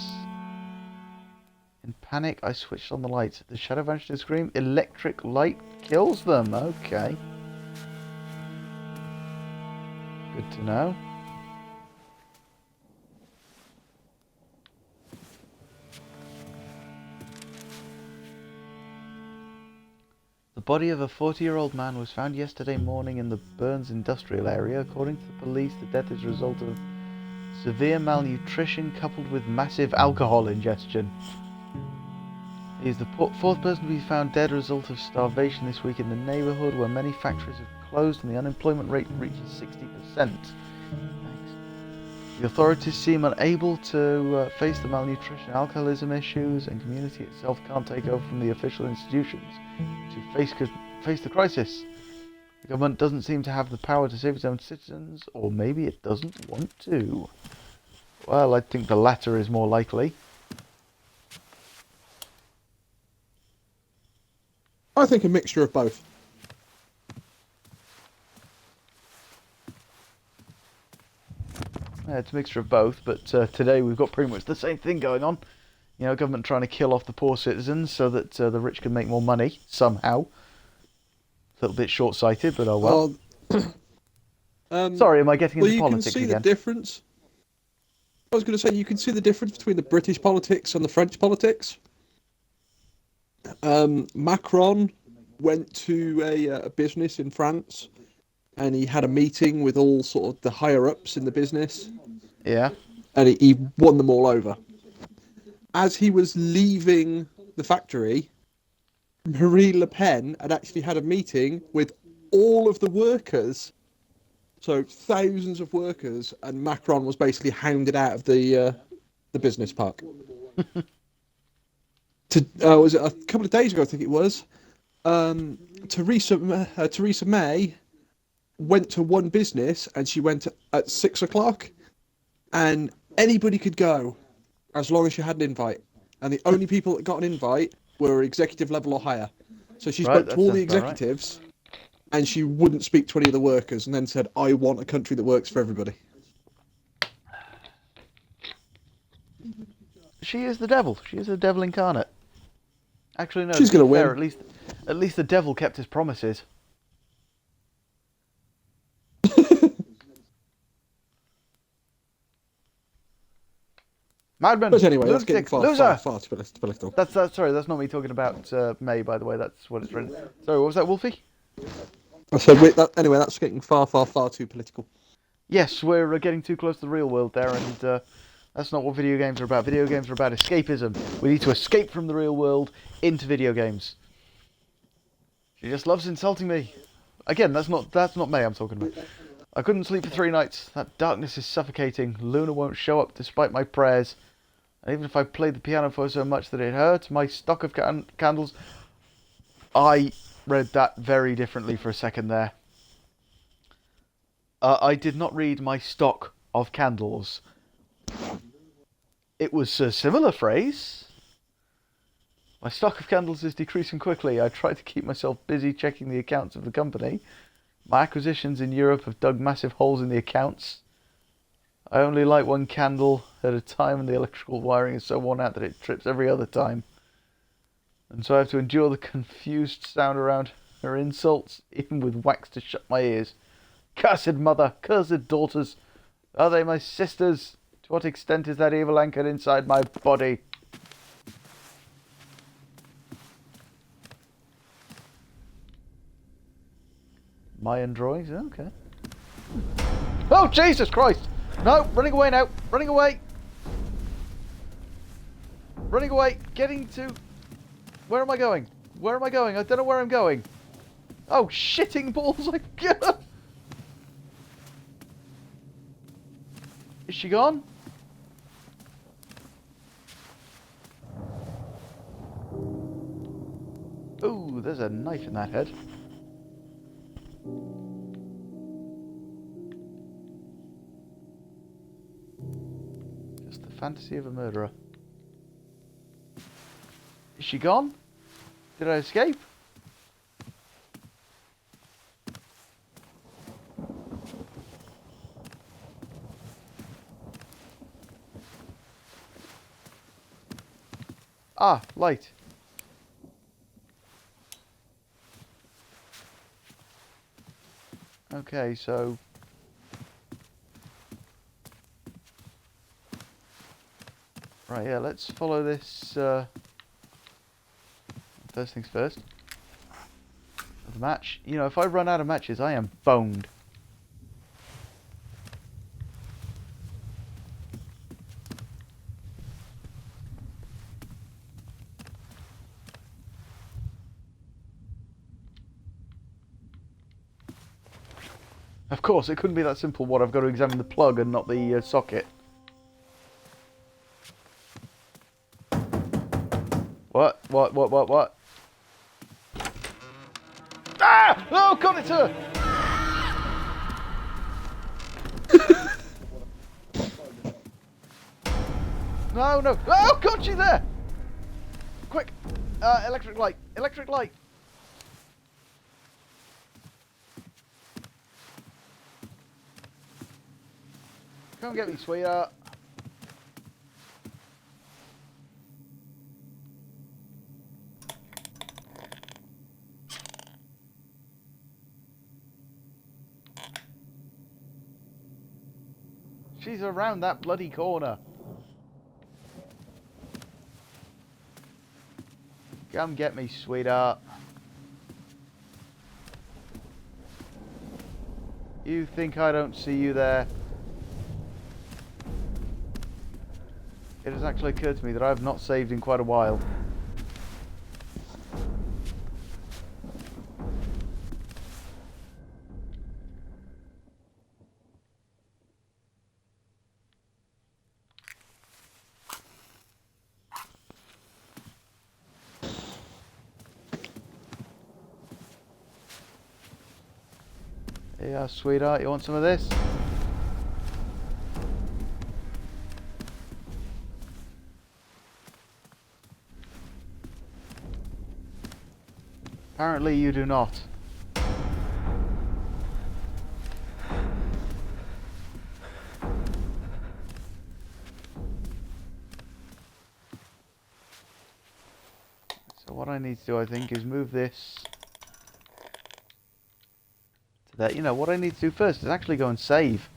In panic, I switched on the lights. The shadow vanished and screamed. Electric light kills them. Okay. Good to know. The body of a 40-year-old man was found yesterday morning in the Burns industrial area. According to the police, the death is a result of severe malnutrition coupled with massive alcohol ingestion. He is the fourth person to be found dead as a result of starvation this week in the neighbourhood, where many factories have closed and the unemployment rate reaches 60%. Thanks. The authorities seem unable to face the malnutrition and alcoholism issues, and community itself can't take over from the official institutions to face the crisis. The government doesn't seem to have the power to save its own citizens, or maybe it doesn't want to. Well, I think the latter is more likely. I think a mixture of both. Yeah, it's a mixture of both, but today we've got pretty much the same thing going on. You know, government trying to kill off the poor citizens so that the rich can make more money, somehow. A little bit short-sighted, but oh well. Sorry, am I getting into politics you can see again? the difference. I was going to say, you can see the difference between the British politics and the French politics. Macron went to a business in France, and he had a meeting with all sort of the higher-ups in the business. Yeah. And he won them all over. As he was leaving the factory, Marine Le Pen had actually had a meeting with all of the workers, so thousands of workers, and Macron was basically hounded out of the business park. Was it a couple of days ago? I think it was. Theresa May went to one business, and she went at 6 o'clock, and anybody could go as long as you had an invite, and the only people that got an invite were executive level or higher. So she spoke to all the executives, and she wouldn't speak to any of the workers, and then said, I want a country that works for everybody. She is the devil. She is the devil incarnate. Actually, no. She's going to win. At least the devil kept his promises. Madman. But anyway, that's getting loser. far too political. That's sorry. That's not me talking about May, by the way. That's what it's written. Sorry, what was that, Wolfie? So anyway, that's getting far too political. Yes, we're getting too close to the real world there, and that's not what video games are about. Video games are about escapism. We need to escape from the real world into video games. She just loves insulting me. Again, that's not May I'm talking about. I couldn't sleep for 3 nights. That darkness is suffocating. Luna won't show up despite my prayers. And even if I played the piano for so much that it hurt my stock of candles. I read that very differently for a second there. I did not read my stock of candles. It was a similar phrase. My stock of candles is decreasing quickly. I try to keep myself busy checking the accounts of the company. My acquisitions in Europe have dug massive holes in the accounts. I only light one candle at a time, and the electrical wiring is so worn out that it trips every other time. And so I have to endure the confused sound around her insults, even with wax to shut my ears. Cursed mother, cursed daughters, are they my sisters? To what extent is that evil anchored inside my body? Mayan drawings, okay. Oh, Jesus Christ! No, running away now, running away! Running away, getting to... Where am I going? Where am I going? I don't know where I'm going. Oh, shitting balls! Is she gone? Ooh, there's a knife in that head. Just the fantasy of a murderer. Is she gone? Did I escape? Ah, light. Okay, so... Right, yeah, let's follow this, first things first. The match. You know, if I run out of matches, I am boned. Of course, it couldn't be that simple. What, I've got to examine the plug and not the socket. What? What? Ah! Oh, God, it's her! No. Oh, God, she's there! Quick! Electric light. Electric light! Come get me, sweetheart. She's around that bloody corner. Come get me, sweetheart. You think I don't see you there? It has actually occurred to me that I have not saved in quite a while. Yeah, sweetheart, you want some of this? Apparently you do not. So what I need to do, I think, is move this to there. You know, what I need to do first is actually go and save.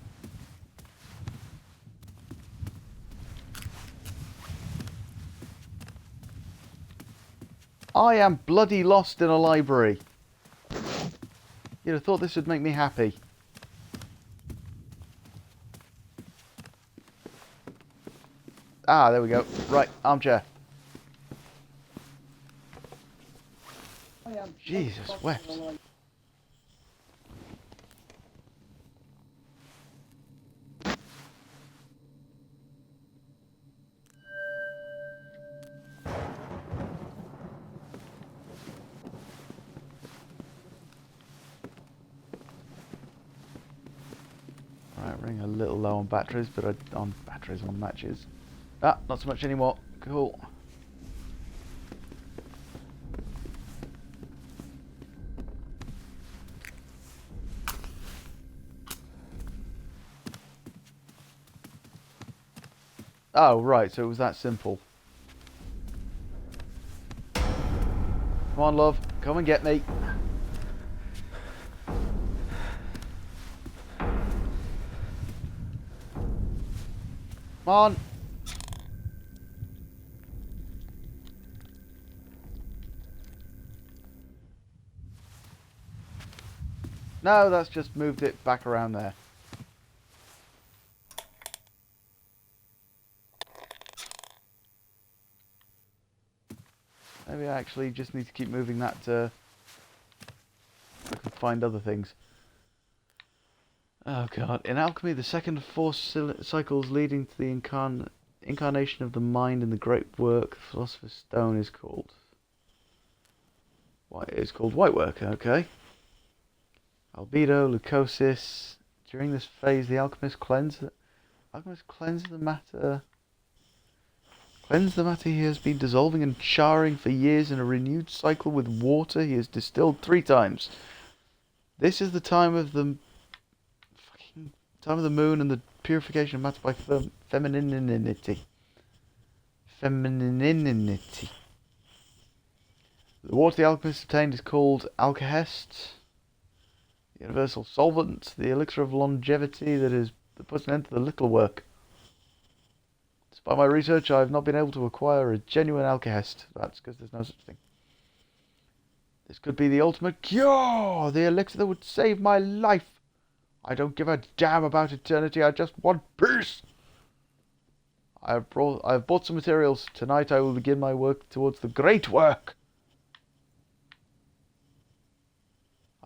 I am bloody lost in a library. You'd have thought this would make me happy. Ah, there we go. Right, armchair. Jesus wept. Right, running a little low on batteries, but on matches. Ah, not so much anymore. Cool. Oh, right, so it was that simple. Come on, love. Come and get me. Come on. No, that's just moved it back around there. Maybe I actually just need to keep moving that so I can find other things. Oh god. In alchemy, the second of four cycles leading to the incarnation of the mind in the great work, the Philosopher's Stone, is called... It's called white work, okay. Albedo, leucosis. During this phase, the alchemist cleanses the matter. Cleanse the matter he has been dissolving and charring for years in a renewed cycle with water he has distilled 3 times. This is the time of the moon and the purification of matter by femininity. Femininity. The water the alchemist obtained is called alkahest, the universal solvent, the elixir of longevity that puts an end to the little work. Despite my research, I have not been able to acquire a genuine alkahest. That's because there's no such thing. This could be the ultimate cure, the elixir that would save my life. I don't give a damn about eternity, I just want peace. I have bought some materials. Tonight I will begin my work towards the great work.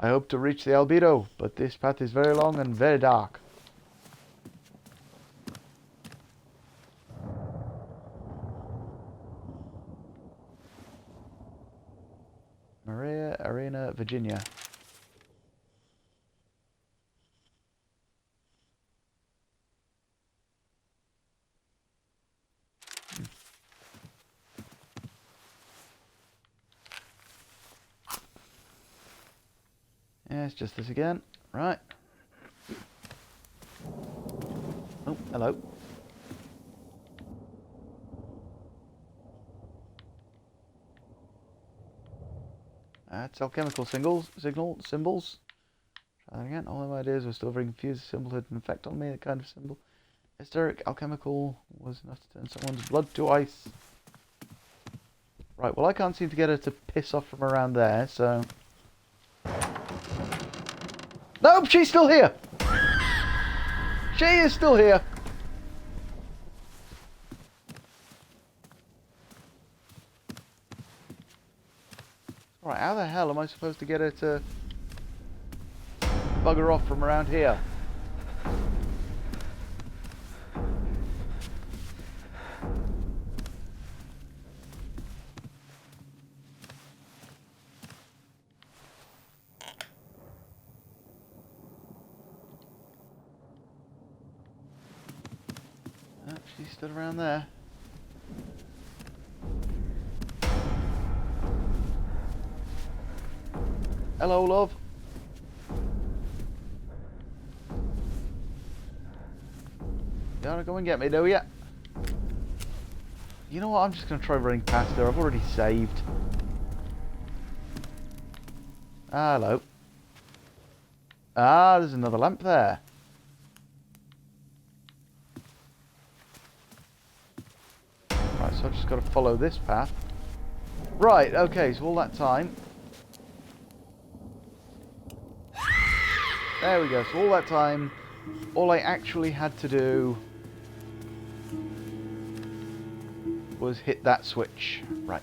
I hope to reach the albedo, but this path is very long and very dark. Maria Arena, Virginia. Yeah, it's just this again. Right. Oh, hello. That's alchemical symbols. Try that again. All my ideas were still very confused. The symbol had an effect on me. The kind of symbol. Hysteric alchemical was enough to turn someone's blood to ice. Right, well I can't seem to get her to piss off from around there, so... Nope, she's still here! She is still here! Right, how the hell am I supposed to get her to bugger off from around here? Oh, she's still around there. Hello, love. You wanna go and get me, do ya? You know what? I'm just gonna try running past her. I've already saved. Hello. Ah, there's another lamp there. Right, so I've just got to follow this path. Right, okay, so all that time... There we go, so all that time, all I actually had to do was hit that switch. Right.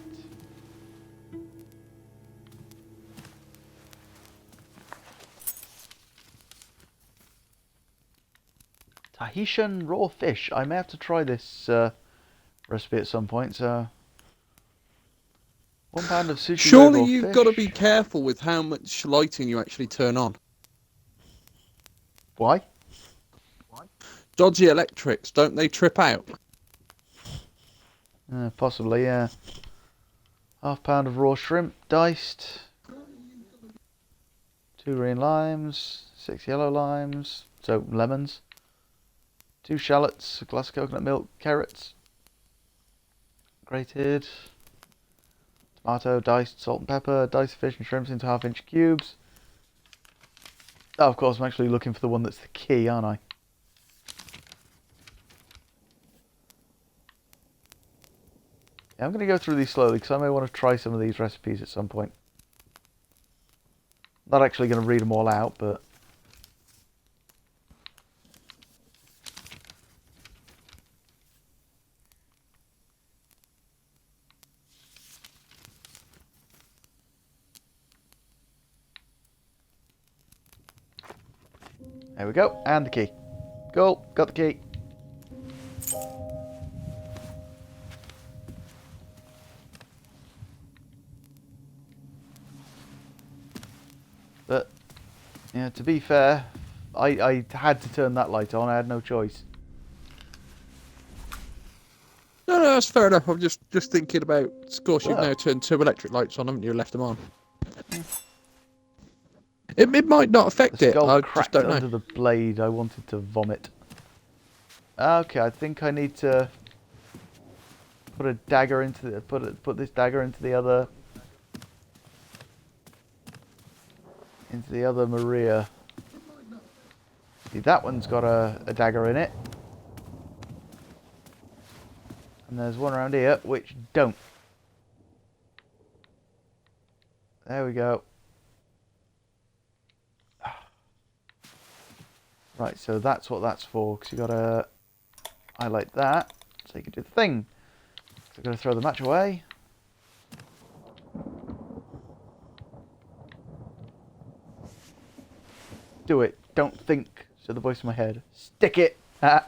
Tahitian raw fish. I may have to try this recipe at some point, so... 1 pound of sushi Surely raw you've fish. got to be careful with how much lighting you actually turn on. Why? Dodgy electrics, don't they trip out? Possibly, yeah. ½ pound of raw shrimp, diced. 2 green limes, 6 yellow limes, so lemons. 2 shallots, a glass of coconut milk, carrots, grated. Tomato, diced salt and pepper, diced fish and shrimps into half-inch cubes. Oh, of course, I'm actually looking for the one that's the key, aren't I? Yeah, I'm going to go through these slowly because I may want to try some of these recipes at some point. Not actually going to read them all out, but... There we go, and the key. Cool, got the key. But, yeah, to be fair, I had to turn that light on, I had no choice. No, that's fair enough. I'm just thinking about, of course, you've Well. now turned 2 electric lights on, haven't you? Left them on. It might not affect The it. skull I just cracked don't under know. the blade, I wanted to vomit. Okay, I think I need to put a dagger into the, put this dagger into the other Maria. See, that one's got a dagger in it. And there's one around here which don't. There we go. Right, so that's what that's for, because you gotta highlight that so you can do the thing. So I'm gonna throw the match away. Do it. Don't think, said the voice in my head. Stick it! Ah.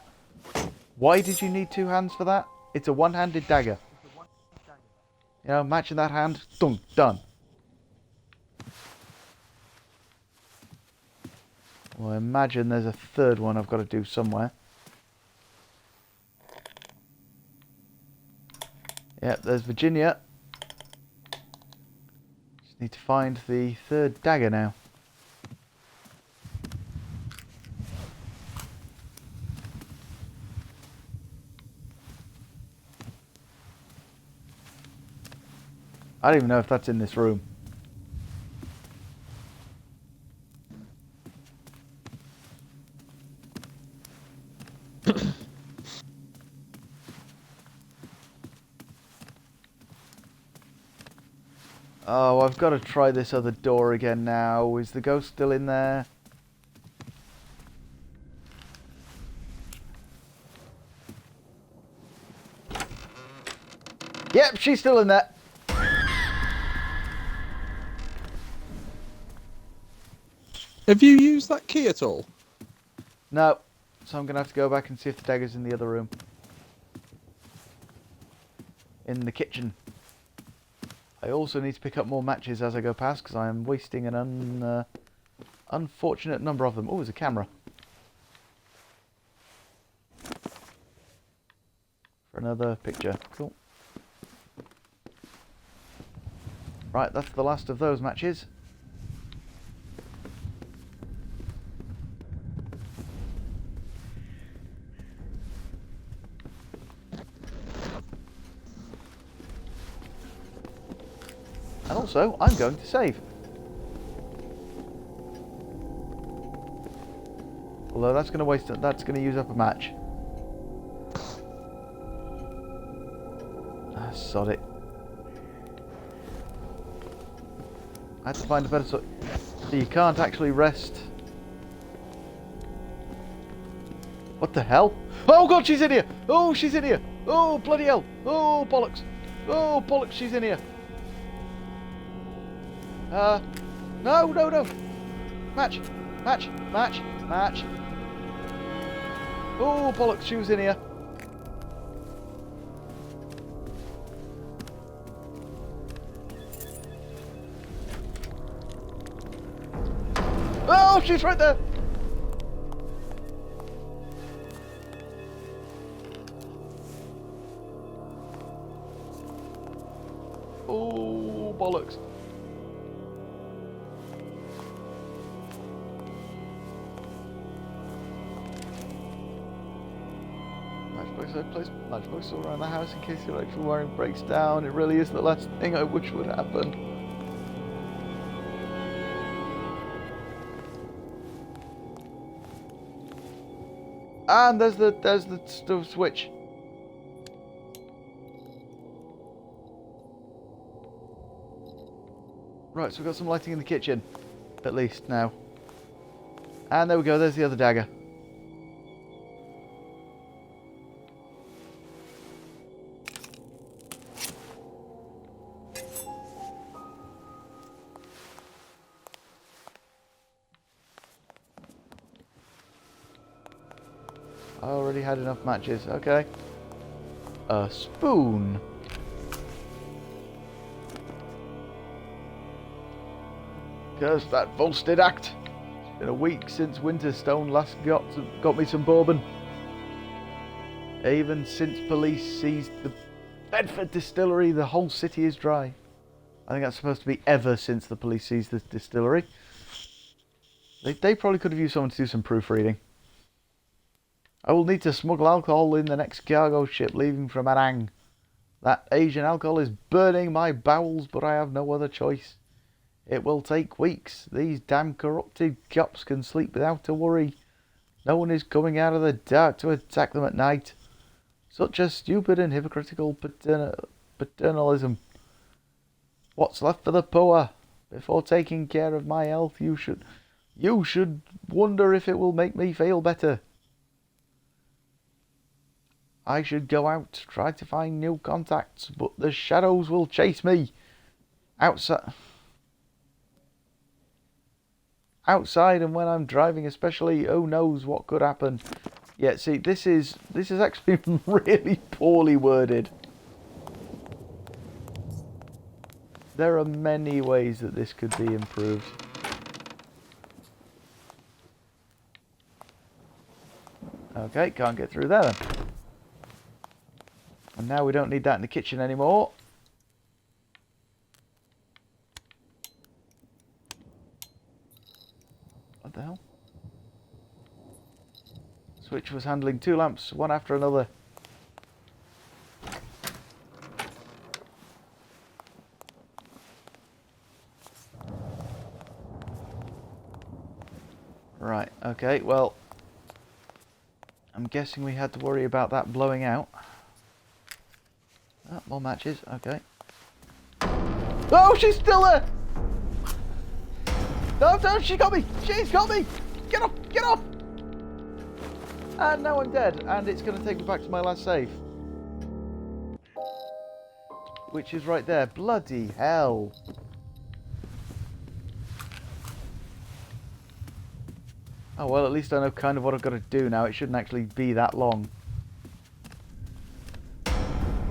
Why did you need 2 hands for that? It's a one-handed dagger. You know, matching that hand, done. Done. Well, I imagine there's a third one I've got to do somewhere. Yep, there's Virginia. Just need to find the third dagger now. I don't even know if that's in this room. Oh, I've got to try this other door again now. Is the ghost still in there? Yep, she's still in there. Have you used that key at all? No. So I'm going to have to go back and see if the dagger's in the other room. In the kitchen. I also need to pick up more matches as I go past because I am wasting an unfortunate number of them. Oh, there's a camera. For another picture. Cool. Right, that's the last of those matches. And also, I'm going to save. Although that's going to use up a match. Ah, sod it. I had to find a better sort. So you can't actually rest. What the hell? Oh god, she's in here! Oh, she's in here! Oh, bloody hell! Oh, bollocks! Oh, bollocks, she's in here! No! Match! Oh, bollocks, she was in here. Oh, she's right there! Oh, bollocks. matchbox. I place matchbox all around the house in case the electrical wiring breaks down. It really is the last thing I wish would happen. And there's the stove switch. Right, so we've got some lighting in the kitchen, at least now. And there we go, there's the other dagger. I already had enough matches, okay. A spoon. Curse that Volstead Act. It's been a week since Winterstone last got me some bourbon. Even since police seized the Bedford distillery, the whole city is dry. I think that's supposed to be ever since the police seized the distillery. They probably could have used someone to do some proofreading. I will need to smuggle alcohol in the next cargo ship leaving from Anang. That Asian alcohol is burning my bowels, but I have no other choice. It will take weeks. These damn corrupted cops can sleep without a worry. No one is coming out of the dark to attack them at night. Such a stupid and hypocritical paternalism. What's left for the poor? Before taking care of my health, you should wonder if it will make me feel better. I should go out to try to find new contacts, but the shadows will chase me. Outside and when I'm driving especially, who knows what could happen. Yeah, see, this is actually really poorly worded. There are many ways that this could be improved. Okay, can't get through there then. And now we don't need that in the kitchen anymore. What the hell? Switch was handling two lamps, one after another. Right, okay, well, I'm guessing we had to worry about that blowing out. Oh, more matches, okay. Oh, she's still there! No, she got me! She's got me! Get off! Get off! And now I'm dead, and it's going to take me back to my last save. Which is right there. Bloody hell. Oh, well, at least I know kind of what I've got to do now. It shouldn't actually be that long.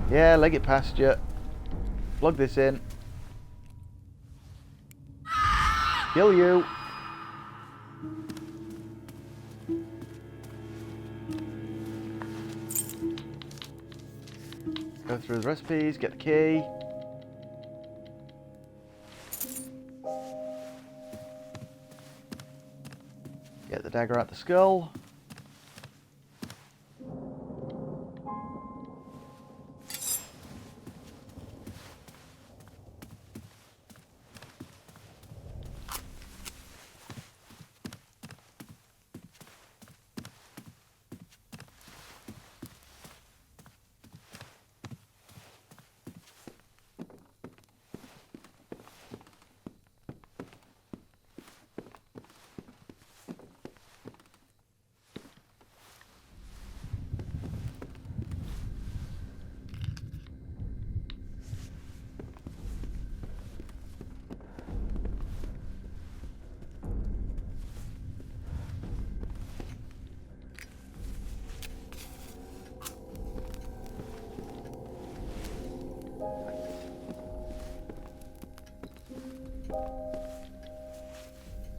Yeah, leg it past you. Plug this in. Kill you. Go through the recipes, get the key. Get the dagger out the skull.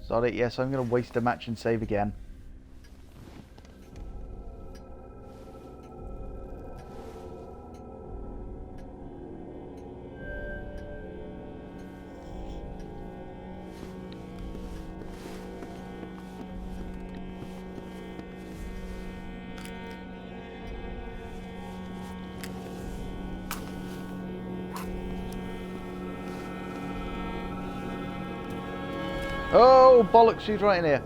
Sorry, yes, I'm going to waste a match and save again. Oh, bollocks, she's right in here.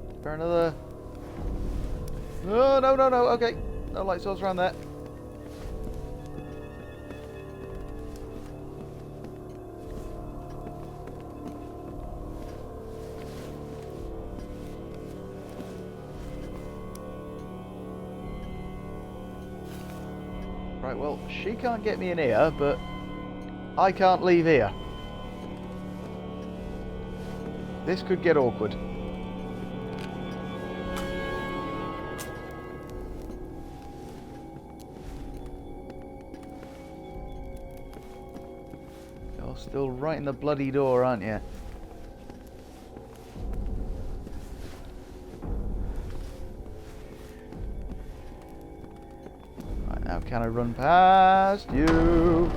Is there another... No, no, no, no, okay. No light source around there. Right, well, she can't get me in here, but I can't leave here. This could get awkward. You're still right in the bloody door, aren't you? Now can I run past you?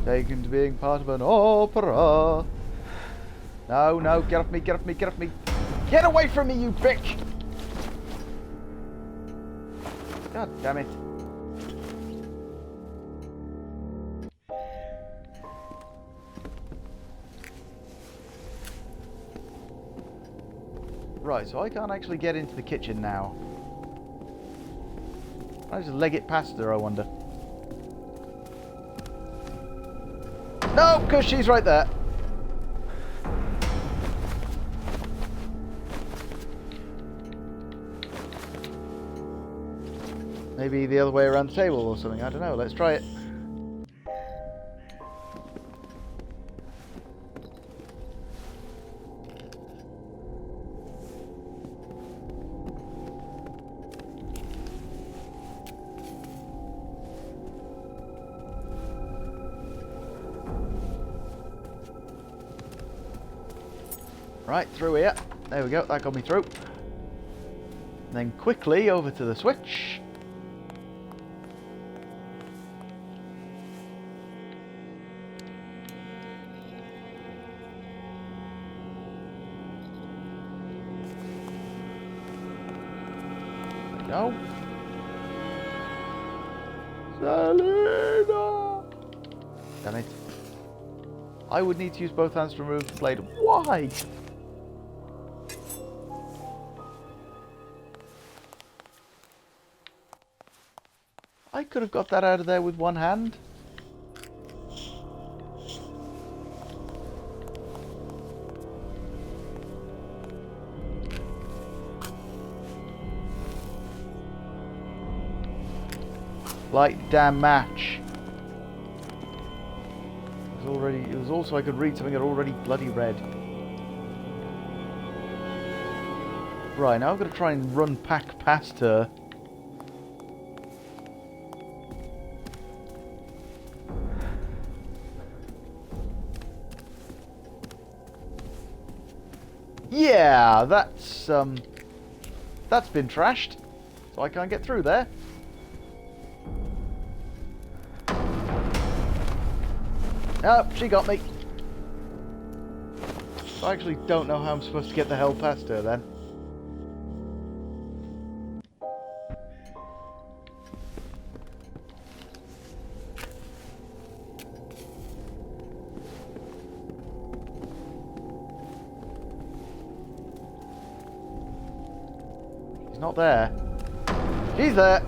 Taken to being part of an opera. No, no, get off me, get off me, get off me. Get away from me, you bitch! God damn it. Right, so I can't actually get into the kitchen now. I just leg it past her, I wonder. No, because she's right there. Maybe the other way around the table or something, I don't know. Let's try it. Right, through here. There we go, that got me through. And then quickly over to the switch. There we go. Selena! Damn it. I would need to use both hands to remove the blade. Why? I could have got that out of there with one hand. Light damn match. It was also I could read something I'd already bloody read. Right, now I've got to try and run past her. Yeah, that's been trashed, so I can't get through there. Nope, she got me. I actually don't know how I'm supposed to get the hell past her then. Not there. She's there.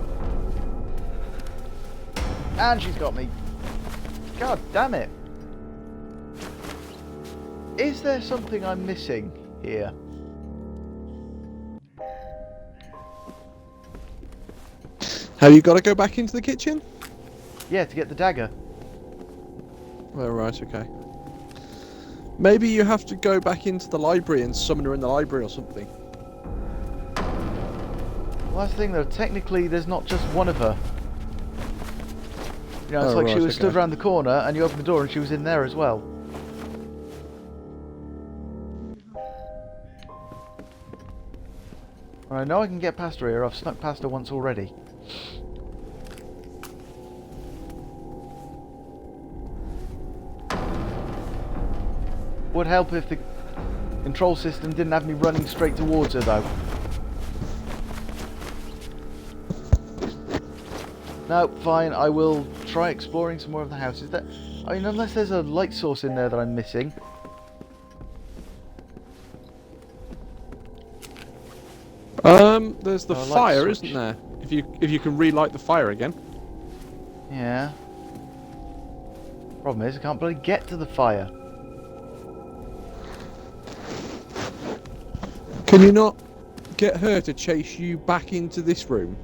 And she's got me. God damn it. Is there something I'm missing here? Have you got to go back into the kitchen? Yeah, to get the dagger. Oh, right, okay. Maybe you have to go back into the library and summon her in the library or something. Well, that's the thing though, technically there's not just one of her. You know, it's like she was stood around the corner and you opened the door and she was in there as well. I know I can get past her here, I've snuck past her once already. Would help if the control system didn't have me running straight towards her though. No, fine. I will try exploring some more of the houses. That, I mean, unless there's a light source in there that I'm missing. There's the Oh, light fire, switch. isn't there? If you can relight the fire again. Yeah. Problem is, I can't bloody get to the fire. Can you not get her to chase you back into this room,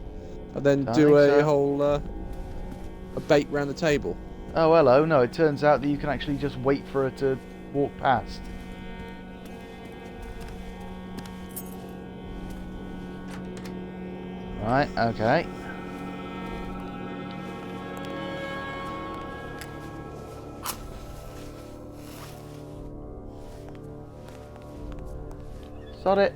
and then Don't do think a so. whole a bait round the table? Oh, hello. No, it turns out that you can actually just wait for her to walk past. Right, okay. Sod it.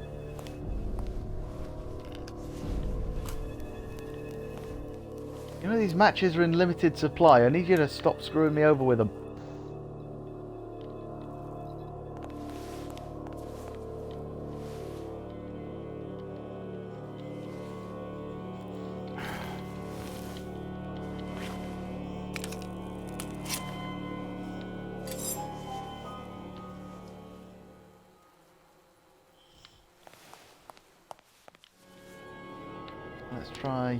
You know these matches are in limited supply. I need you to stop screwing me over with them. Let's try.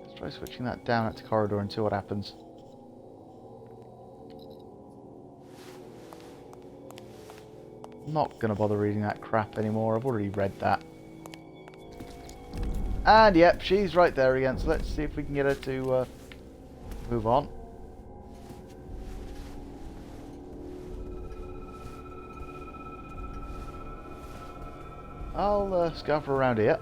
Let's try switching that down at the corridor and see what happens. I'm not gonna bother reading that crap anymore. I've already read that. And yep, she's right there again. So let's see if we can get her to move on. I'll scout around here.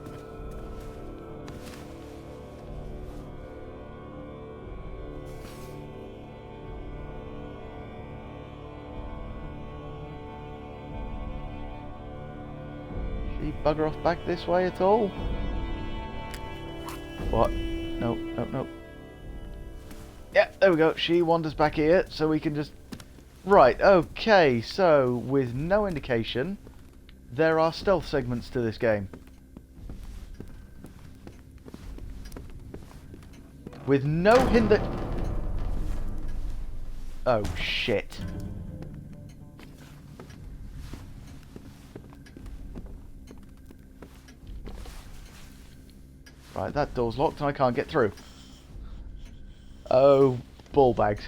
She bugger off back this way at all? What? Nope, nope, nope. Yeah, there we go. She wanders back here, so we can just... Right, okay, so with no indication, there are stealth segments to this game. With no hint that... Oh, shit. Right, that door's locked and I can't get through. Oh, ball bags.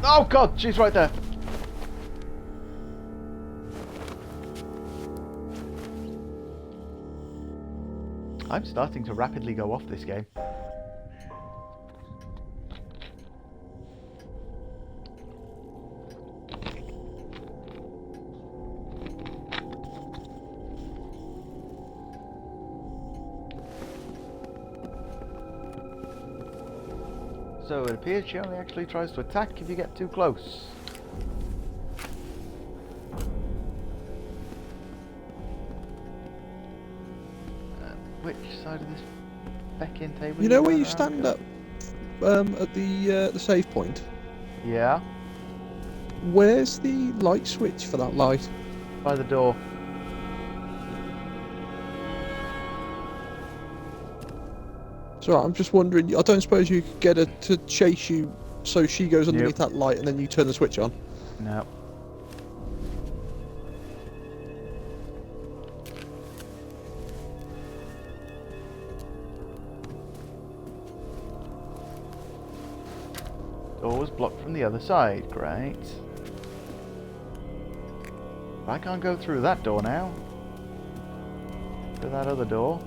Oh god, she's right there. I'm starting to rapidly go off this game. So it appears she only actually tries to attack if you get too close. Which side of this back-in table? You know where going you around? stand up at the save point? Yeah, Where's the light switch for that light? by the door. So I'm just wondering. I don't suppose you could get her to chase you, so she goes underneath that light, and then you turn the switch on. No. Door was blocked from the other side. Great. I can't go through that door now. Through that other door.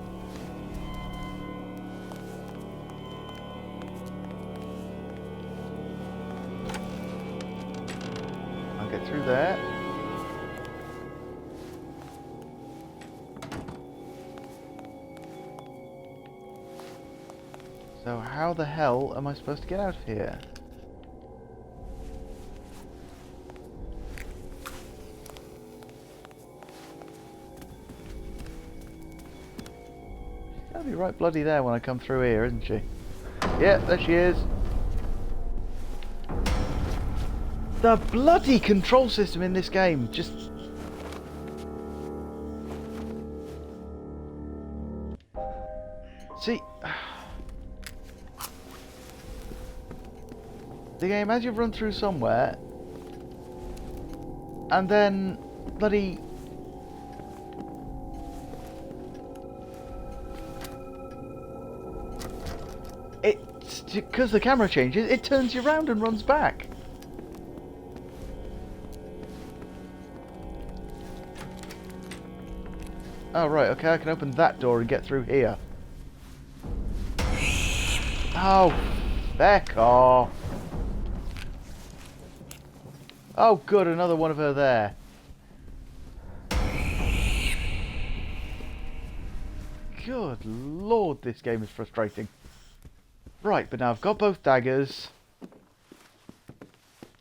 I'll get through there. So how the hell am I supposed to get out of here? Might be right bloody there when I come through here, isn't she? Yeah, there she is. The bloody control system in this game just... See... The game, as you run through somewhere, and then bloody... It's because the camera changes, it turns you around and runs back. Oh right, okay, I can open that door and get through here. Oh, feck off. Oh good, another one of her there. Good lord, this game is frustrating. Right, but now I've got both daggers.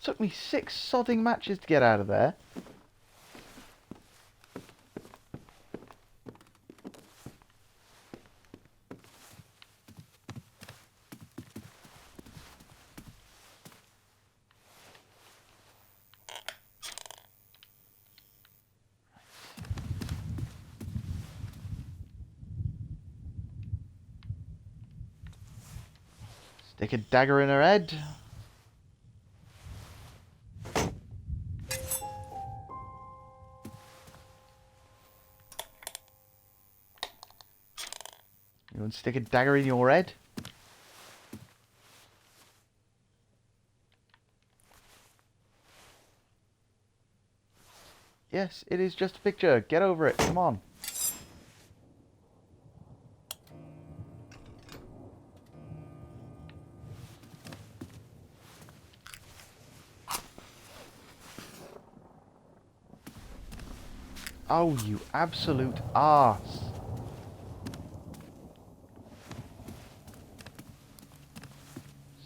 Took me 6 sodding matches to get out of there. Stick a dagger in her head. You want to stick a dagger in your head? Yes, it is just a picture. Get over it. Come on. Oh, you absolute arse.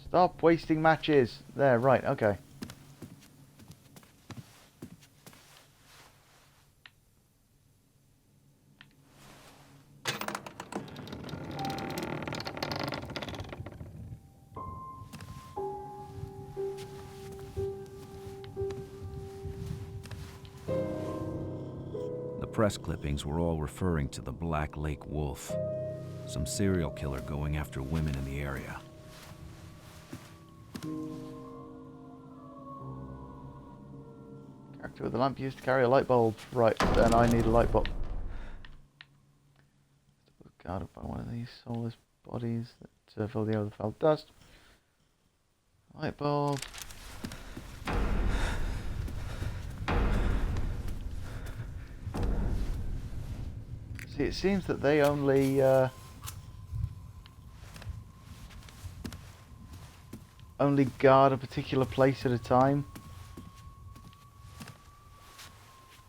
Stop wasting matches. There, right, okay. The press clippings were all referring to the Black Lake Wolf, some serial killer going after women in the area. Character with a lamp used to carry a light bulb. Right, then I need a light bulb. Guarded by one of these soulless bodies that fill the air with foul dust. Light bulb. See, it seems that they only guard a particular place at a time.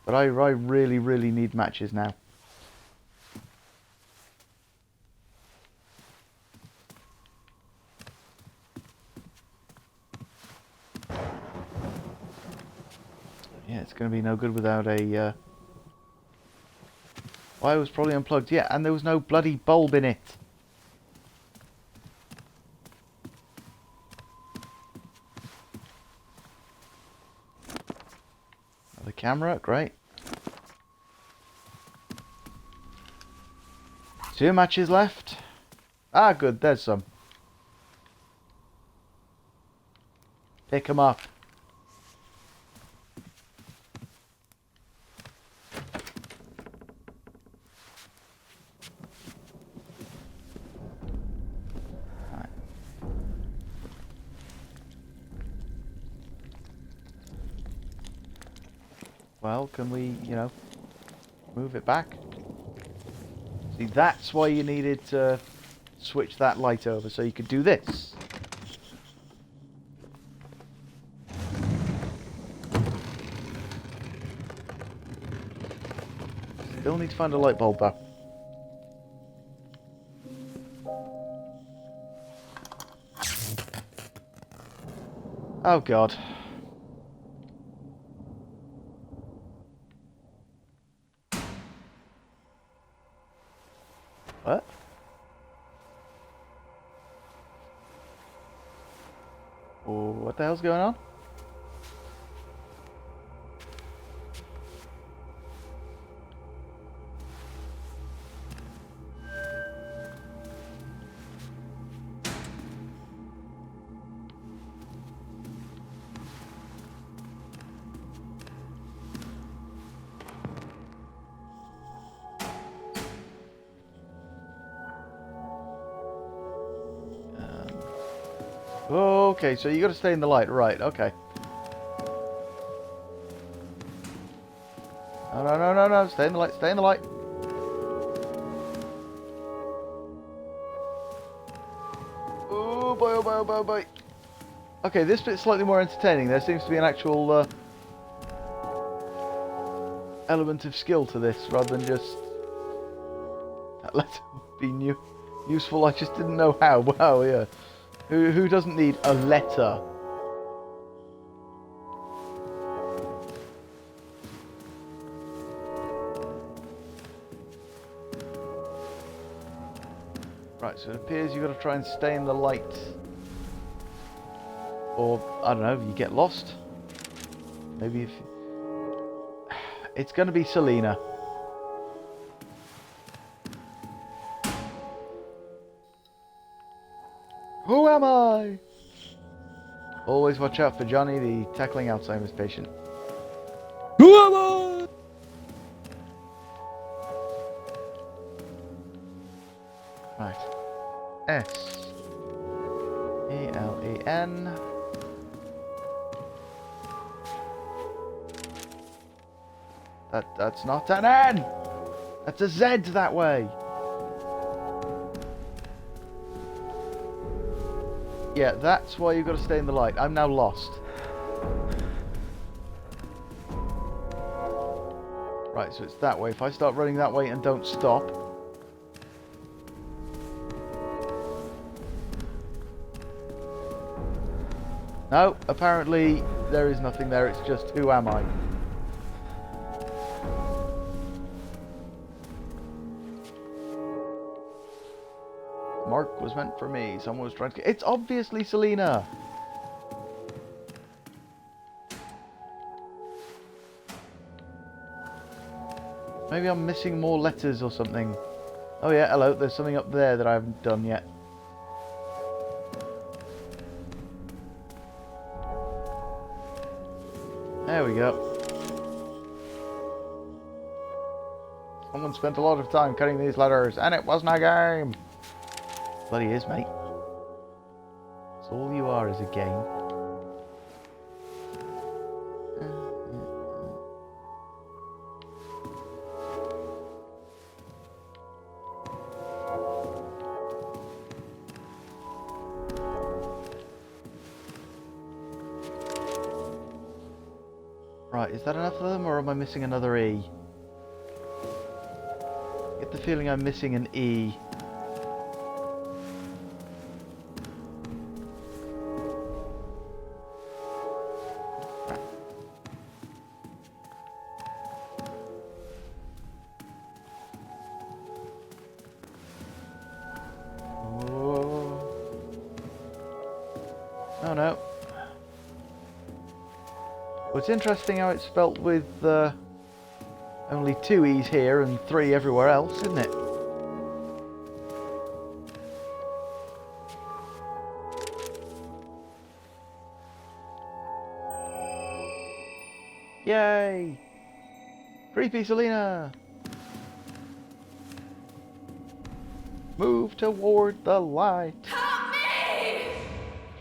But I really, really need matches now. Yeah, it's going to be no good without a... Well, I was probably unplugged. Yeah, and there was no bloody bulb in it. The camera, great. 2 matches left. Ah, good, there's some. Pick them up. Right. Well, can we, you know, move it back? See, that's why you needed to switch that light over, so you could do this. Still need to find a light bulb though. Oh god. What? the hell's going on? Okay, so you got to stay in the light, right? Okay. No, no, no, no, no! Stay in the light. Stay in the light. Oh boy! Oh boy! Oh boy! Oh boy! Okay, this bit's slightly more entertaining. There seems to be an actual element of skill to this, rather than just let it be useful. I just didn't know how. Wow, yeah. Who doesn't need a letter? Right, so it appears you've got to try and stay in the light. Or, I don't know, you get lost. Maybe if... It's going to be Selena. Who am I? Always watch out for Johnny, the tackling Alzheimer's patient. Who am I? Right. S E L E N. That's not an N. That's a Z that way. Yeah, that's why you've got to stay in the light. I'm now lost. Right, so it's that way. If I start running that way and don't stop... No, apparently there is nothing there. It's just, who am I? Mark was meant for me. Someone was trying to... It's obviously Selena! Maybe I'm missing more letters or something. Oh yeah, hello. There's something up there that I haven't done yet. There we go. Someone spent a lot of time cutting these letters, and it wasn't a game! Bloody is, mate. It's all you are is a game. Right, is that enough of them, or am I missing another E? I get the feeling I'm missing an E. Oh no. Well, it's interesting how it's spelt with only 2 E's here and 3 everywhere else, isn't it? Yay! Creepy Selena! Move toward the light. Help me!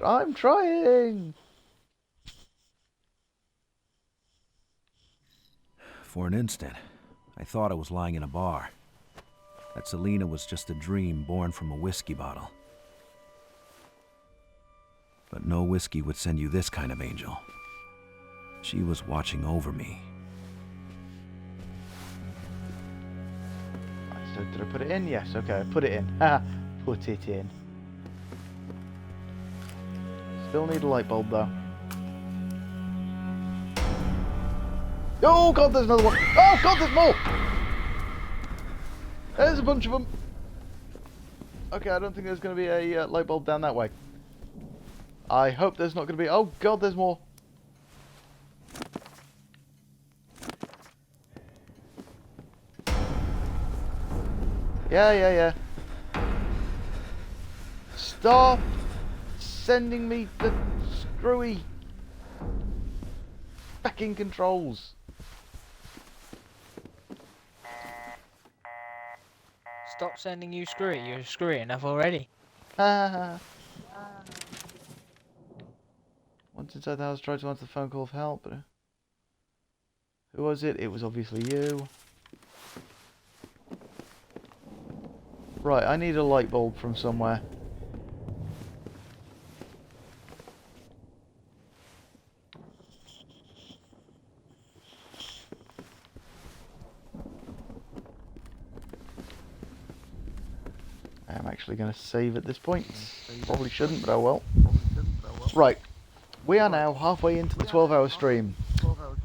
I'm trying! For an instant, I thought I was lying in a bar. That Selena was just a dream born from a whiskey bottle. But no whiskey would send you this kind of angel. She was watching over me. Right, so did I put it in? Yes, okay, I put it in. Haha, put it in. Still need a light bulb though. Oh god, there's another one! Oh god, there's more! There's a bunch of them! Okay, I don't think there's going to be a light bulb down that way. I hope there's not going to be... Oh, God, there's more. Yeah. Stop sending me the screwy fucking controls. Stop sending you screwy. You're screwy enough already. Once inside the house, tried to answer the phone call of help, but... Who was it? It was obviously you. Right, I need a light bulb from somewhere. I am actually going to save at this point. Probably shouldn't, but oh well. Right, we are now halfway into the 12-hour stream.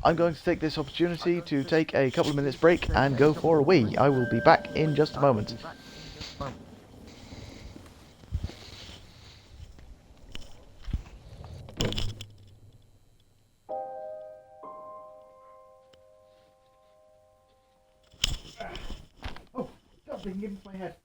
I'm going to take this opportunity to take a couple of minutes break and go for a wee. I will be back in just a moment. Oh, God, they can get into my head.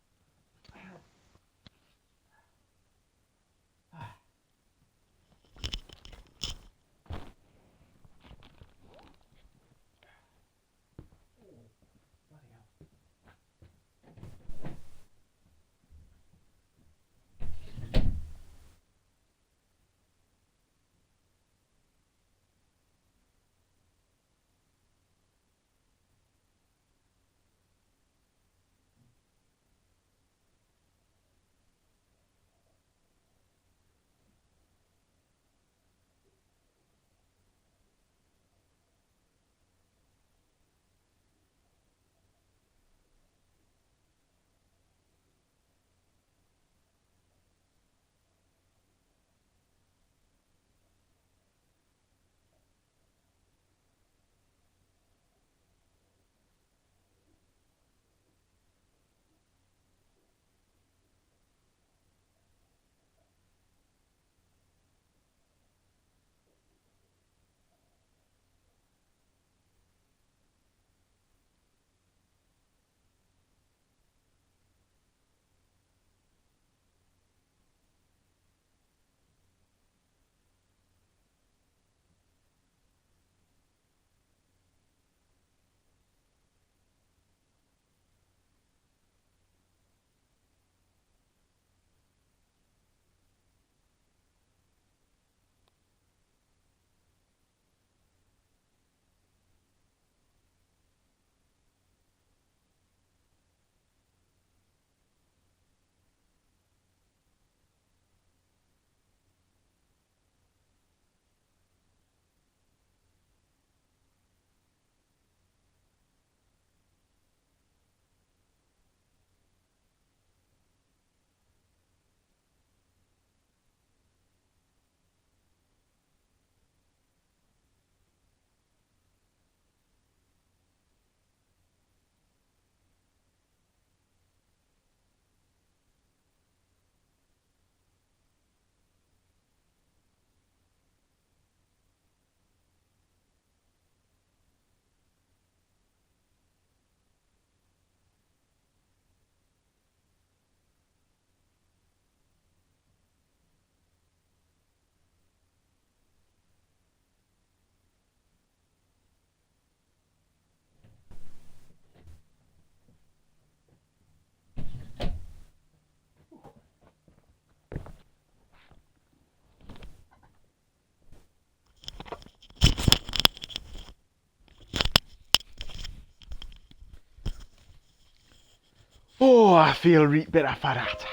Oh, I feel right better for that.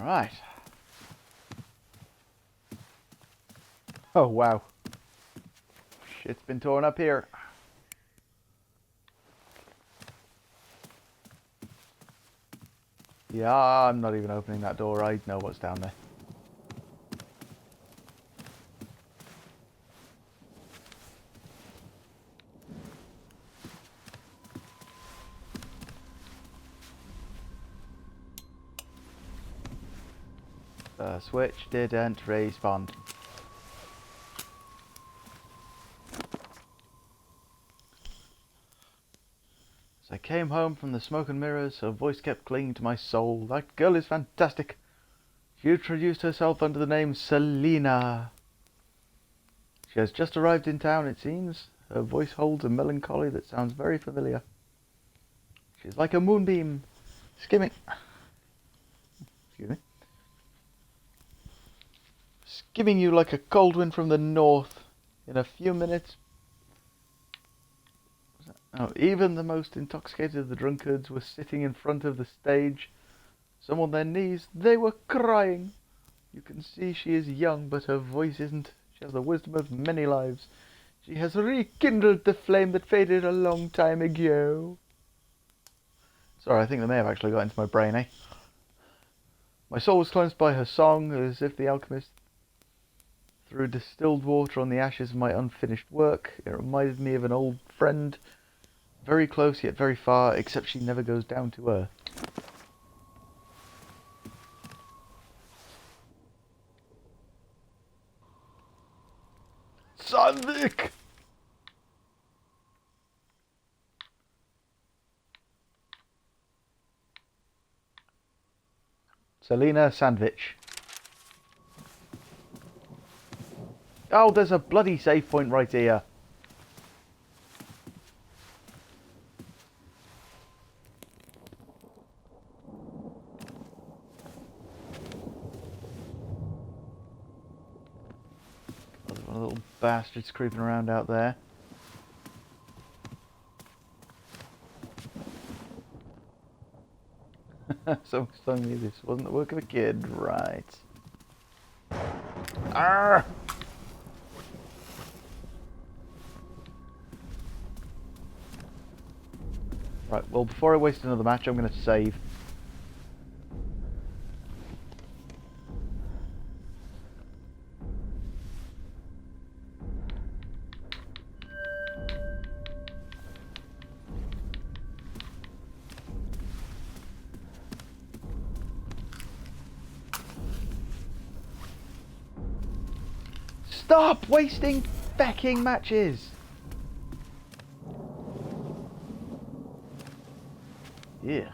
Right. Oh, wow. Shit's been torn up here. Yeah, I'm not even opening that door. I know what's down there. The switch didn't respond. As I came home from the smoke and mirrors, her voice kept clinging to my soul. That girl is fantastic. She introduced herself under the name Selena. She has just arrived in town, it seems. Her voice holds a melancholy that sounds very familiar. She's like a moonbeam, skimming... Excuse me. Skimming you like a cold wind from the north. In a few minutes... Oh, even the most intoxicated of the drunkards were sitting in front of the stage. Some on their knees, they were crying. You can see she is young, but her voice isn't. She has the wisdom of many lives. She has rekindled the flame that faded a long time ago. Sorry, I think they may have actually got into my brain, eh? My soul was cleansed by her song, as if the alchemist threw distilled water on the ashes of my unfinished work. It reminded me of an old friend, very close yet very far, except she never goes down to earth. Sandvik! Selena Sandwich. Oh, there's a bloody save point right here. Oh, there's one of the little bastards creeping around out there. Someone's telling me this wasn't the work of a kid, right? Arrgh! Right, well, before I waste another match, I'm going to save. Stop wasting fecking matches! Yeah.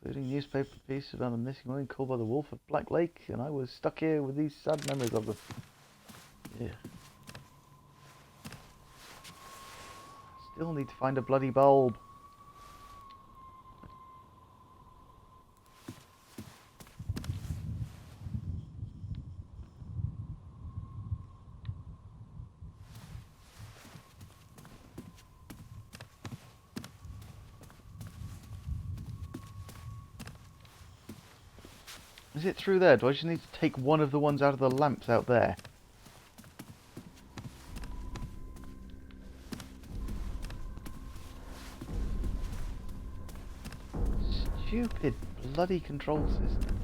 Including newspaper piece about the missing woman called by the wolf of Black Lake, and I was stuck here with these sad memories of them. Yeah. Still need to find a bloody bulb. Is it through there? Do I just need to take one of the ones out of the lamps out there? Stupid bloody control system.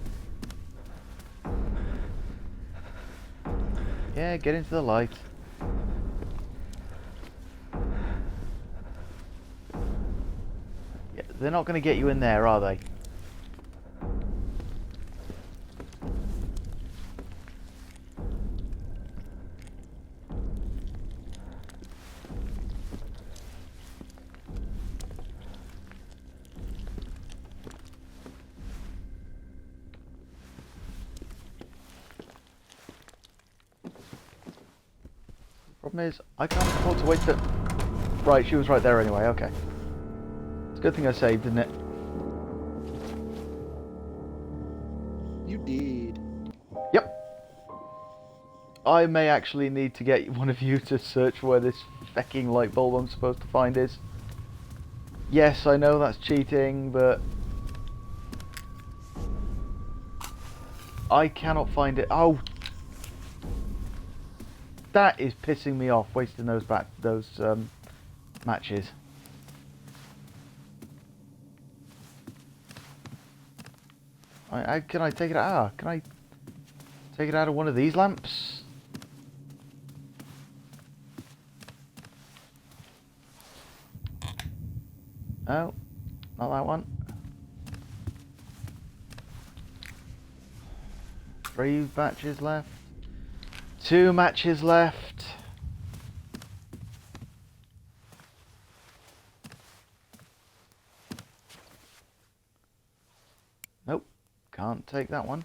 Yeah, get into the light. Yeah, they're not going to get you in there, are they? Problem is, I can't afford to waste it. Right, she was right there anyway, okay. It's a good thing I saved, isn't it? You did. Yep. I may actually need to get one of you to search where this fecking light bulb I'm supposed to find is. Yes, I know that's cheating, but... I cannot find it. Oh! That is pissing me off, wasting those matches. Can I take it out? Can I take it out of one of these lamps? Oh, Not that one. 3 matches left. 2 matches left. Nope. Can't take that one.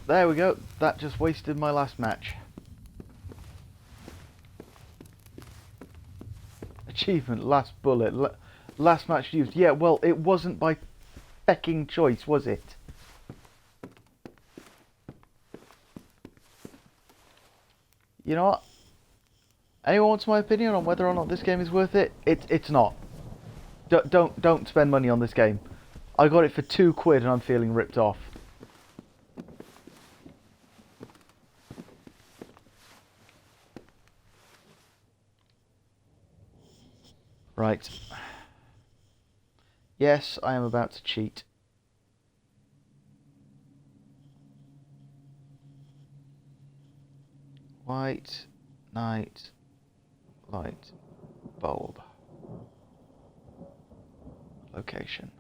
There we go. That just wasted my last match. Achievement, last bullet, last match used. Yeah, well, it wasn't by fecking choice, was it? You know what? Anyone wants my opinion on whether or not this game is worth it? It's not. Don't spend money on this game. I got it for £2 and I'm feeling ripped off. Right. Yes, I am about to cheat. White night light bulb. Location.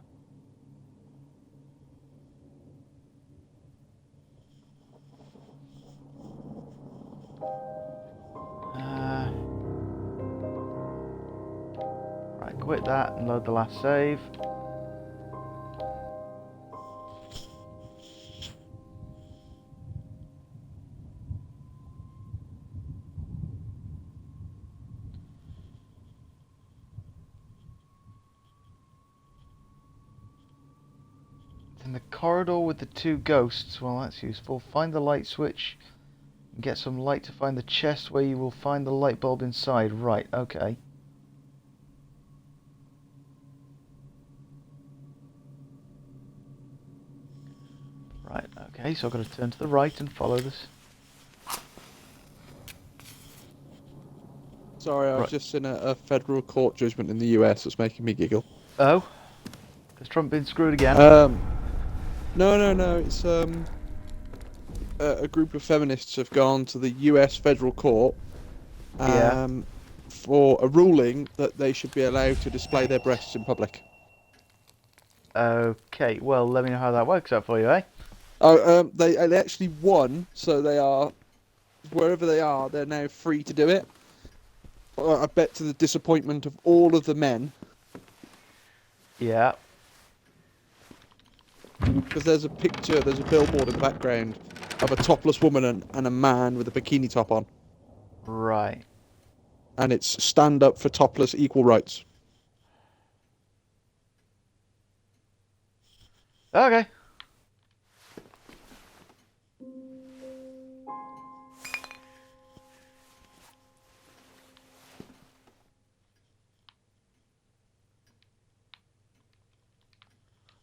Right, quit that and load the last save. In the corridor with the 2 ghosts, well, that's useful. Find the light switch and get some light to find the chest where you will find the light bulb inside. Right, okay. Right, okay, so I've got to turn to the right and follow this. Sorry, I was Right. just in a federal court judgment in the US that's making me giggle. Oh? Has Trump been screwed again? No. It's a group of feminists have gone to the US federal court Yeah. for a ruling that they should be allowed to display their breasts in public. Okay, well, let me know how that works out for you, eh? They actually won, so they are, wherever they are, they're now free to do it. I bet to the disappointment of all of the men, Yeah. because there's a billboard in the background of a topless woman and a man with a bikini top on, Right. and it's stand up for topless equal rights. Okay.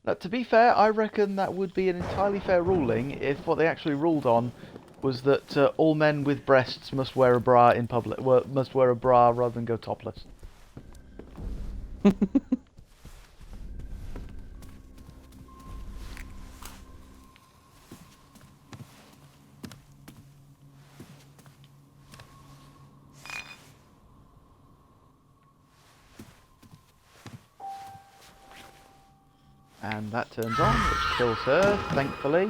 Now, to be fair, I reckon that would be an entirely fair ruling if what they actually ruled on was that all men with breasts must wear a bra in public. Must wear a bra rather than go topless. And that turns on, which kills her, thankfully.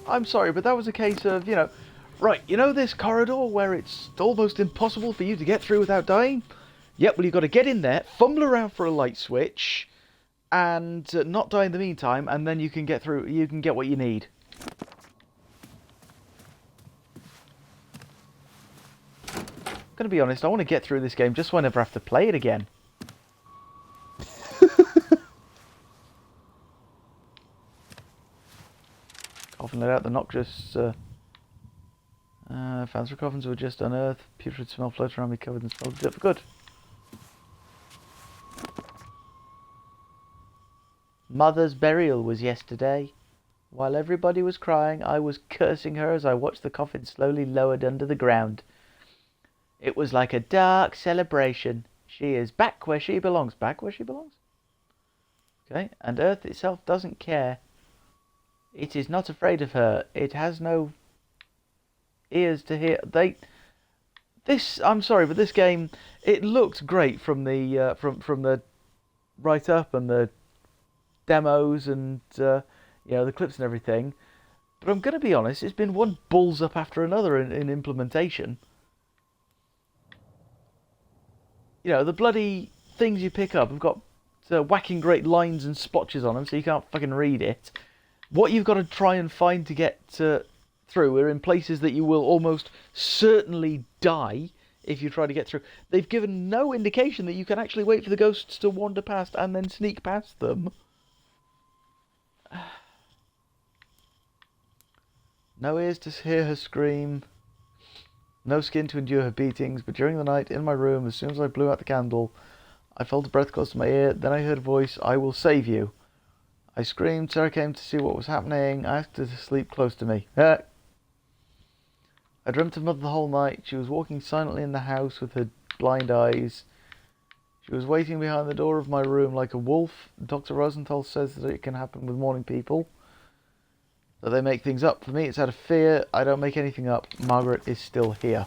I'm sorry, but that was a case of, right, you know this corridor where it's almost impossible for you to get through without dying? Yep, well, you've got to get in there, fumble around for a light switch, and not die in the meantime, and then you can get through, you can get what you need. I'm gonna be honest, I want to get through this game just so I never have to play it again. Coffin let out the noxious fans for coffins were just unearthed. Putrid smell floats around me, covered in smell of dirt. Good. Mother's burial was yesterday. While everybody was crying, I was cursing her as I watched the coffin slowly lowered under the ground. It was like a dark celebration. She is back where she belongs. Back where she belongs? Okay, and Earth itself doesn't care. It is not afraid of her. It has no ears to hear. I'm sorry, but this game, it looked great from the from the write up and the demos and the clips and everything. But I'm going to be honest, it's been one balls up after another in implementation. The bloody things you pick up have got whacking great lines and splotches on them, so you can't fucking read it. What you've got to try and find to get through are in places that you will almost certainly die if you try to get through. They've given no indication that you can actually wait for the ghosts to wander past and then sneak past them. No ears to hear her scream. No skin to endure her beatings. But during the night, in my room, as soon as I blew out the candle, I felt a breath close to my ear. Then I heard a voice, "I will save you." I screamed. Sarah came to see what was happening. I asked her to sleep close to me. I dreamt of Mother the whole night. She was walking silently in the house with her blind eyes. She was waiting behind the door of my room like a wolf. Dr. Rosenthal says that it can happen with morning people. That they make things up. For me, it's out of fear. I don't make anything up. Margaret is still here.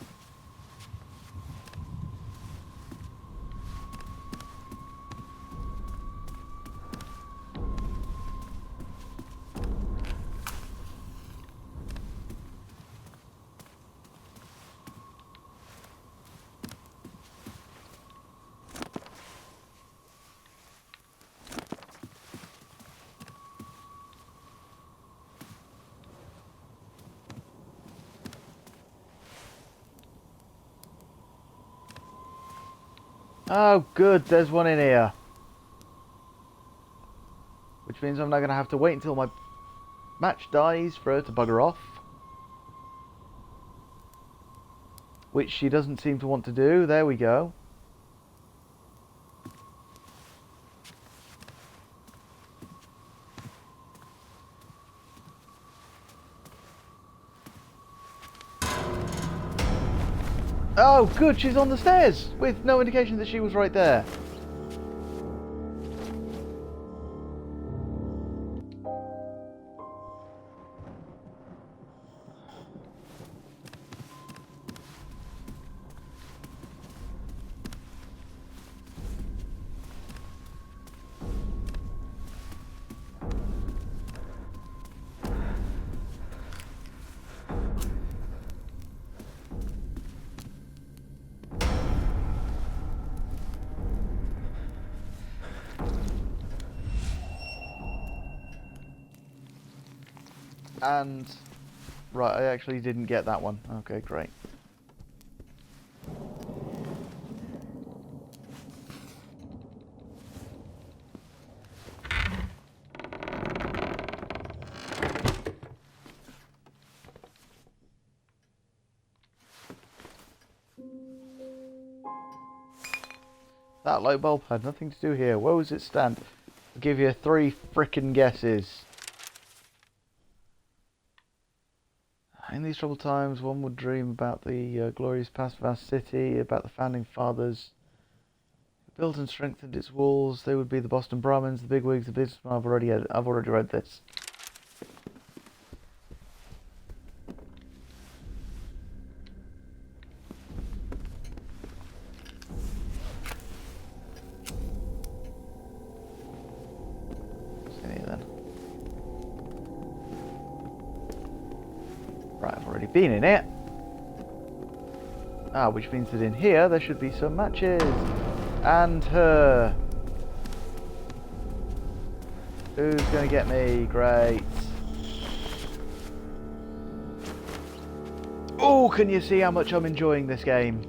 Oh, good, there's one in here. Which means I'm now going to have to wait until my match dies for her to bugger off. Which she doesn't seem to want to do. There we go. Oh, good, she's on the stairs, with no indication that she was right there. And right, I actually didn't get that one. Okay, great. That light bulb had nothing to do here. Where was it stand? I'll give you 3 frickin' guesses. In these troubled times, one would dream about the glorious past of our city, about the founding fathers who built and strengthened its walls. They would be the Boston Brahmins, the bigwigs, the businessmen. I've already read this. What's in here then? Right, I've already been in it. Ah, which means that in here there should be some matches. And her. Who's gonna get me? Great. Oh, can you see how much I'm enjoying this game?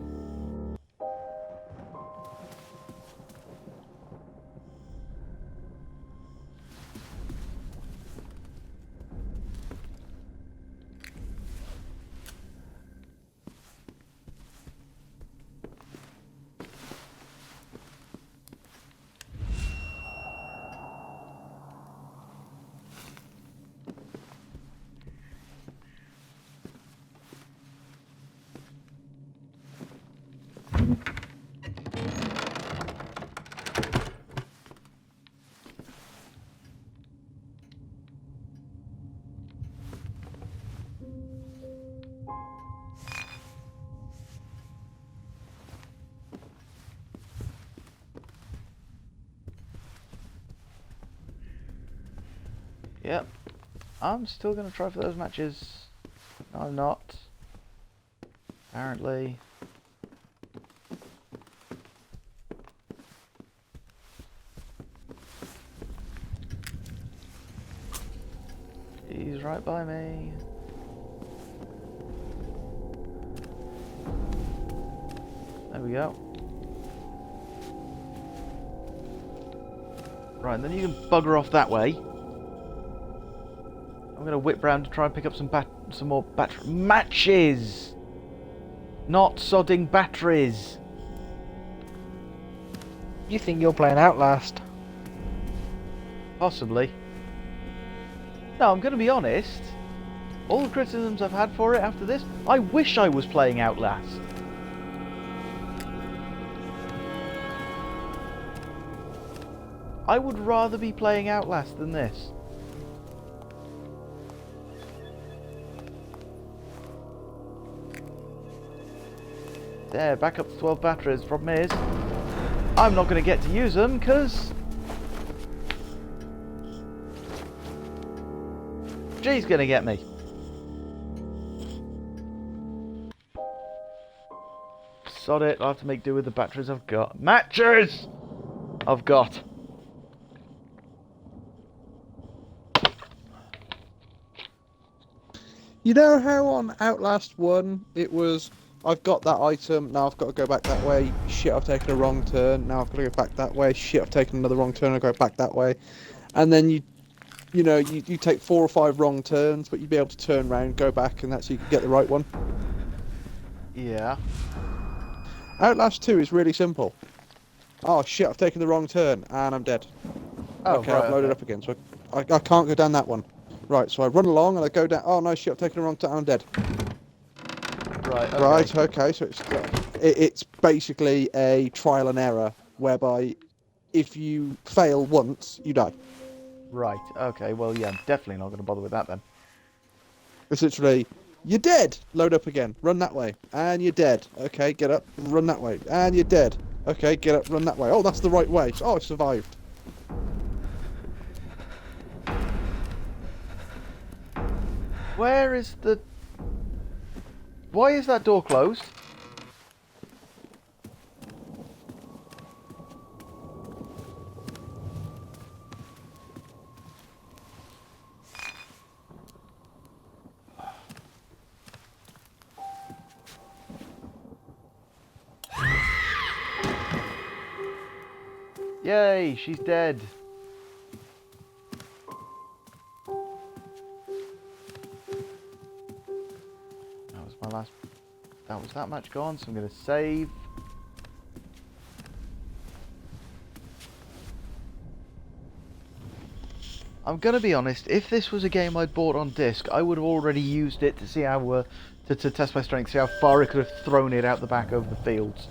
Yep. I'm still going to try for those matches. No, I'm not. Apparently. He's right by me. There we go. Right, and then you can bugger off that way. I'm gonna whip round to try and pick up some more matches, not sodding batteries. You think you're playing Outlast? Possibly. No, I'm gonna be honest. All the criticisms I've had for it after this, I wish I was playing Outlast. I would rather be playing Outlast than this. There, back up to 12 batteries. Problem is, I'm not going to get to use them because G's going to get me. Sod it, I'll have to make do with the batteries I've got. Matches! I've got. You know how on Outlast 1 it was, I've got that item, now I've got to go back that way, shit, I've taken a wrong turn, now I've got to go back that way, shit, I've taken another wrong turn, I'll go back that way. And then you take 4 or 5 wrong turns, but you'd be able to turn around, go back, and that's so you can get the right one. Yeah. Outlast 2 is really simple. Oh shit, I've taken the wrong turn, and I'm dead. Oh, okay, right, I've loaded up again, so I can't go down that one. Right, so I run along and I go down. Oh no, shit! I've taken the wrong turn. I'm dead. Right. Okay. Right. Okay. So it's basically a trial and error whereby if you fail once, you die. Right. Okay. Well, yeah. I'm definitely not going to bother with that then. It's literally you're dead. Load up again. Run that way, and you're dead. Okay, get up. Run that way, and you're dead. Okay, get up. Run that way. Oh, that's the right way. Oh, I survived. Where is the... Why is that door closed? Yay, she's dead. That was that much gone, so I'm going to save. I'm going to be honest, if this was a game I'd bought on disc, I would have already used it to see how, to test my strength, see how far I could have thrown it out the back over the fields.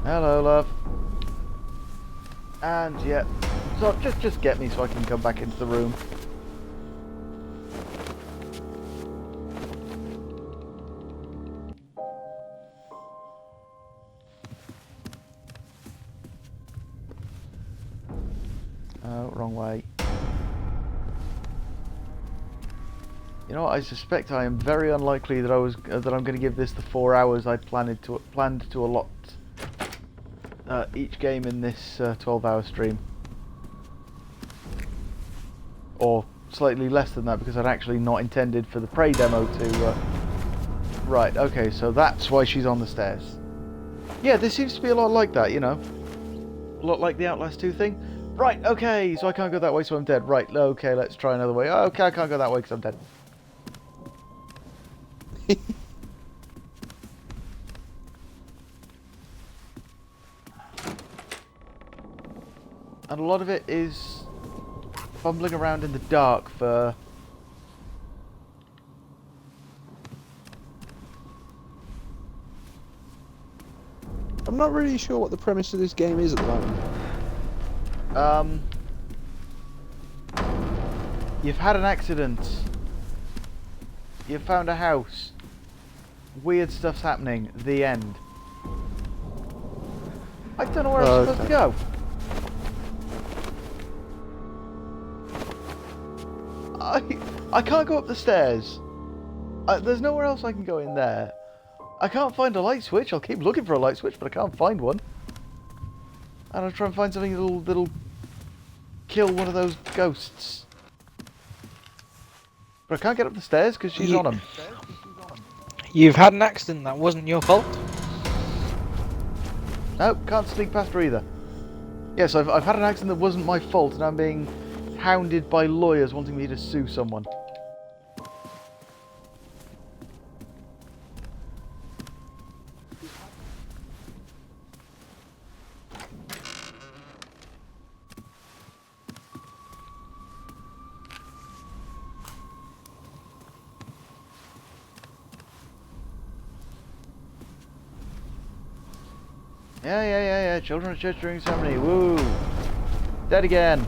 Hello, love. And yeah, so just get me so I can come back into the room. Oh, wrong way. You know what? I suspect I am very unlikely that I'm going to give this the 4 hours I planned to allot each game in this 12-hour stream, or slightly less than that because I'd actually not intended for the Prey demo to. Right. Okay. So that's why she's on the stairs. Yeah, this seems to be a lot like that. You know, a lot like the Outlast 2 thing. Right. Okay. So I can't go that way, so I'm dead. Right. Okay. Let's try another way. Okay. I can't go that way because I'm dead. And a lot of it is fumbling around in the dark for... I'm not really sure what the premise of this game is at the moment. You've had an accident. You've found a house. Weird stuff's happening. The end. I don't know where I'm supposed to go. I can't go up the stairs. There's nowhere else I can go in there. I can't find a light switch. I'll keep looking for a light switch, but I can't find one. And I'll try and find something that'll kill one of those ghosts. But I can't get up the stairs because she's on them. You've had an accident. That wasn't your fault. Nope, can't sneak past her either. Yes, I've had an accident that wasn't my fault, and I'm being hounded by lawyers wanting me to sue someone. Yeah. Children at church during ceremony. Woo! Dead again.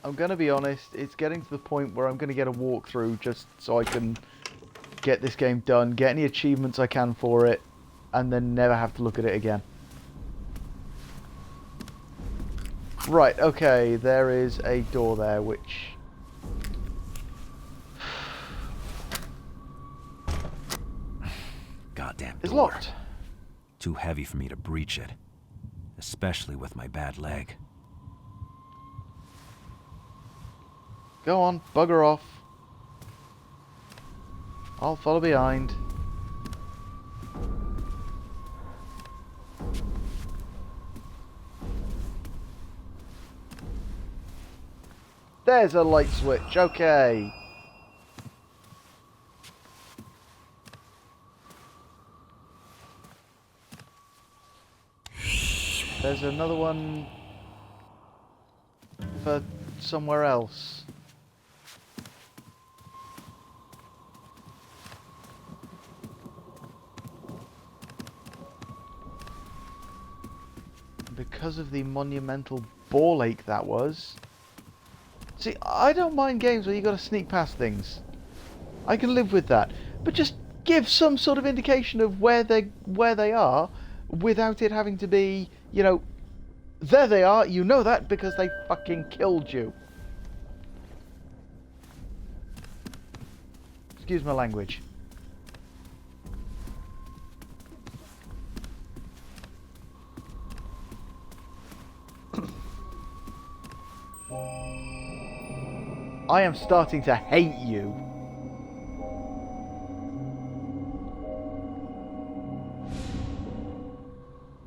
I'm gonna be honest, it's getting to the point where I'm gonna get a walkthrough just so I can get this game done, get any achievements I can for it, and then never have to look at it again. Right, okay, there is a door there which... Goddamn is door. locked. Too heavy for me to breach it. Especially with my bad leg. Go on, bugger off. I'll follow behind. There's a light switch, okay. There's another one for somewhere else. Because of the monumental ball ache that was. See, I don't mind games where you got to sneak past things. I can live with that, but just give some sort of indication of where they are, without it having to be, you know, there they are. You know that because they fucking killed you. Excuse my language. I am starting to hate you.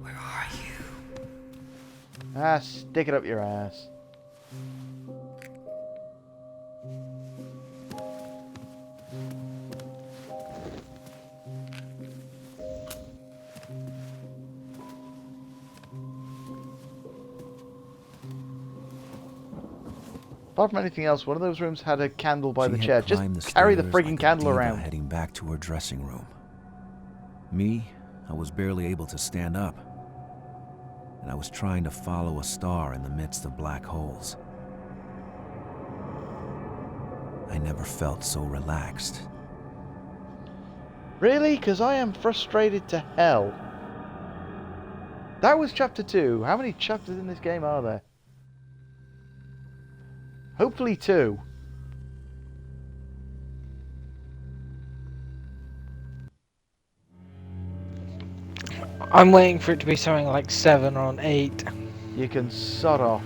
Where are you? Ah, stick it up your ass. Apart from anything else, one of those rooms had a candle by the chair. Just carry the frigging candle around. Heading back to her dressing room. Me, I was barely able to stand up. And I was trying to follow a star in the midst of black holes. I never felt so relaxed. Really? Because I am frustrated to hell. That was chapter 2. How many chapters in this game are there? Hopefully 2. I'm waiting for it to be something like 7 or an 8. You can sod off.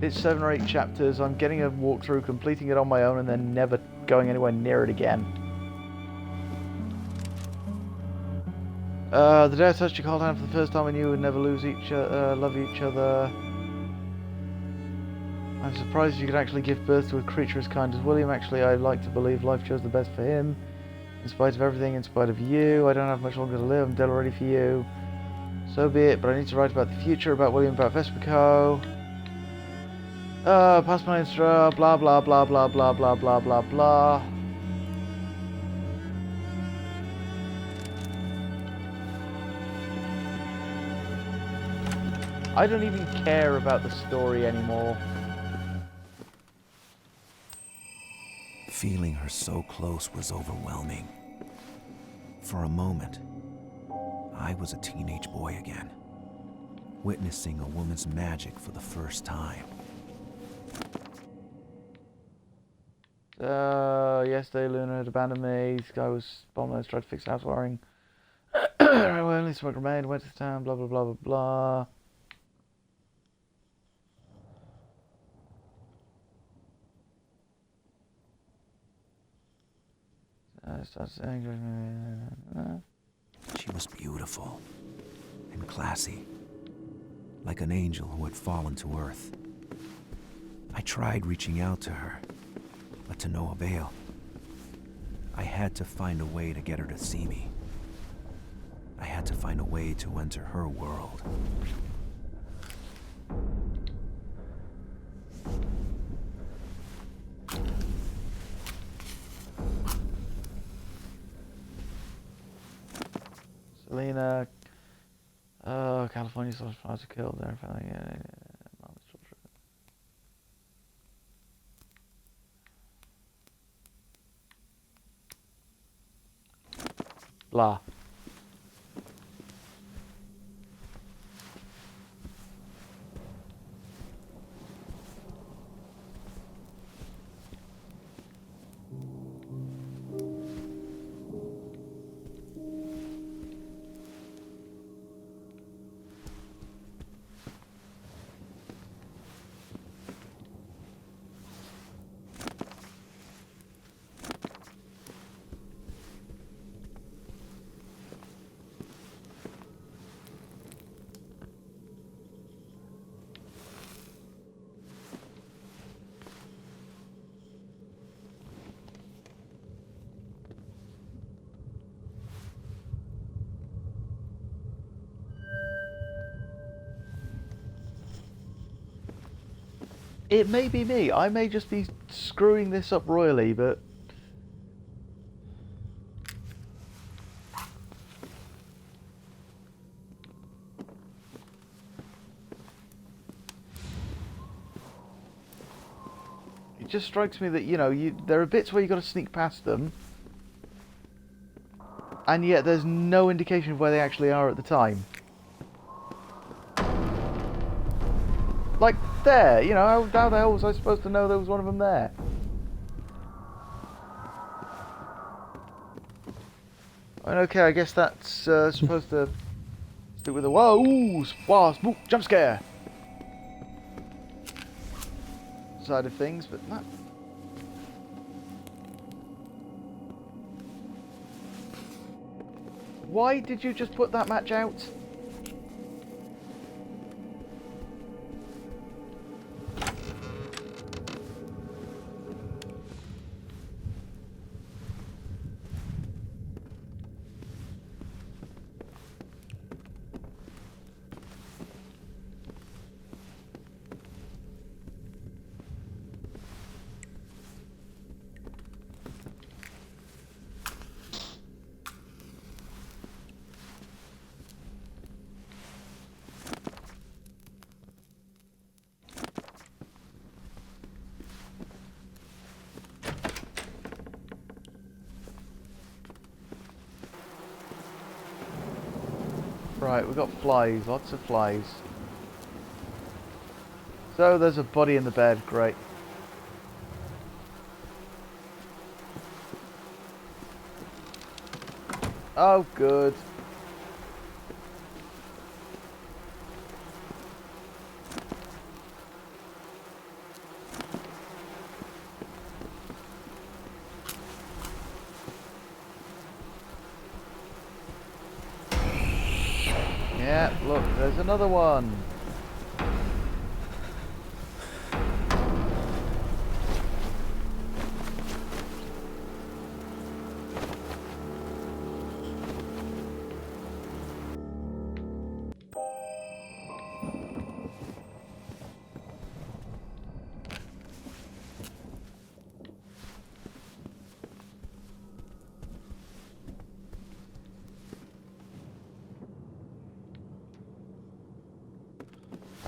It's 7 or 8 chapters. I'm getting a walkthrough, completing it on my own, and then never going anywhere near it again. The day I touched your cold hand for the first time, I knew we'd never love each other. I'm surprised you could actually give birth to a creature as kind as William. Actually, I like to believe life chose the best for him. In spite of everything, in spite of you, I don't have much longer to live. I'm dead already for you. So be it, but I need to write about the future, about William, about Vespico. Past my Instra, blah blah blah blah blah blah blah blah blah. I don't even care about the story anymore. Feeling her so close was overwhelming. For a moment, I was a teenage boy again, witnessing a woman's magic for the first time. Yesterday Luna had abandoned me. Sky was bombed. Tried to fix house wiring. I only smoke remained. Went to the town. Blah blah blah blah blah. She was beautiful and classy, like an angel who had fallen to earth. I tried reaching out to her, but to no avail. I had to find a way to get her to see me. I had to find a way to enter her world. Selena, California sausage flies are killed there. Blah. It may be me. I may just be screwing this up royally, but... It just strikes me that, you know, there are bits where you've got to sneak past them, and yet there's no indication of where they actually are at the time. Like, there, you know, how the hell was I supposed to know there was one of them there? I mean, okay, I guess that's supposed to stick with the whoa, spook, jump scare side of things, but not. Why did you just put that match out? Right, we've got flies, lots of flies. So there's a body in the bed, great. Oh, good. Yeah, look, there's another one.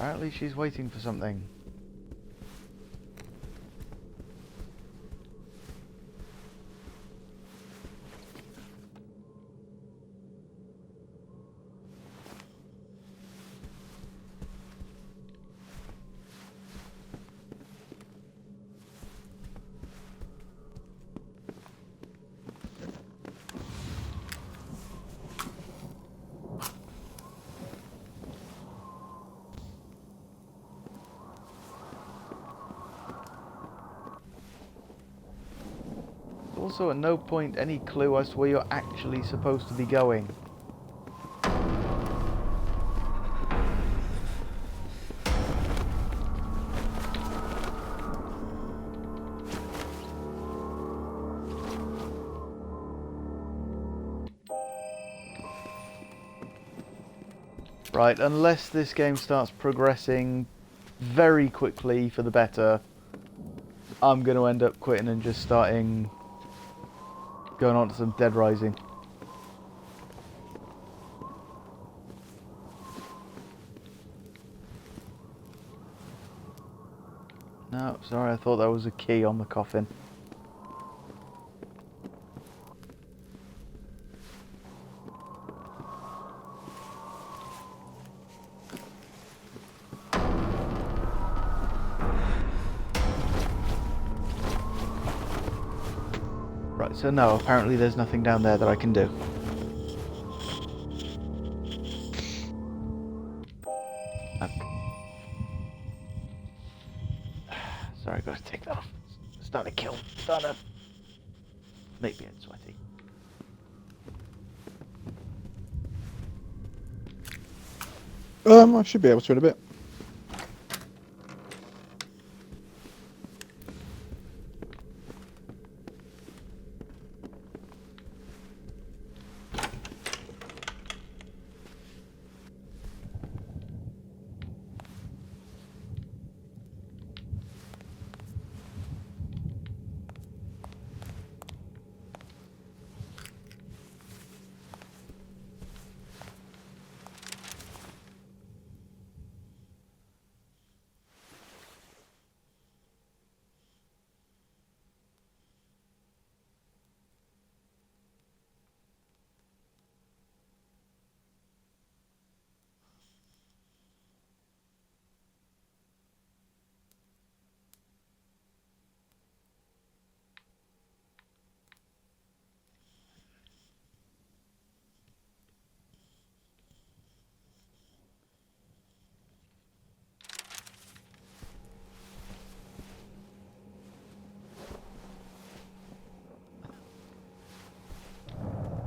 Apparently she's waiting for something. Also, at no point any clue as to where you're actually supposed to be going. Right, unless this game starts progressing very quickly for the better, I'm going to end up quitting and just starting going on to some Dead Rising. No, sorry, I thought that was a key on the coffin. Right, so no, apparently there's nothing down there that I can do. Sorry, gotta take that off. It's starting to kill. It's starting to make me sweaty. I should be able to in a bit.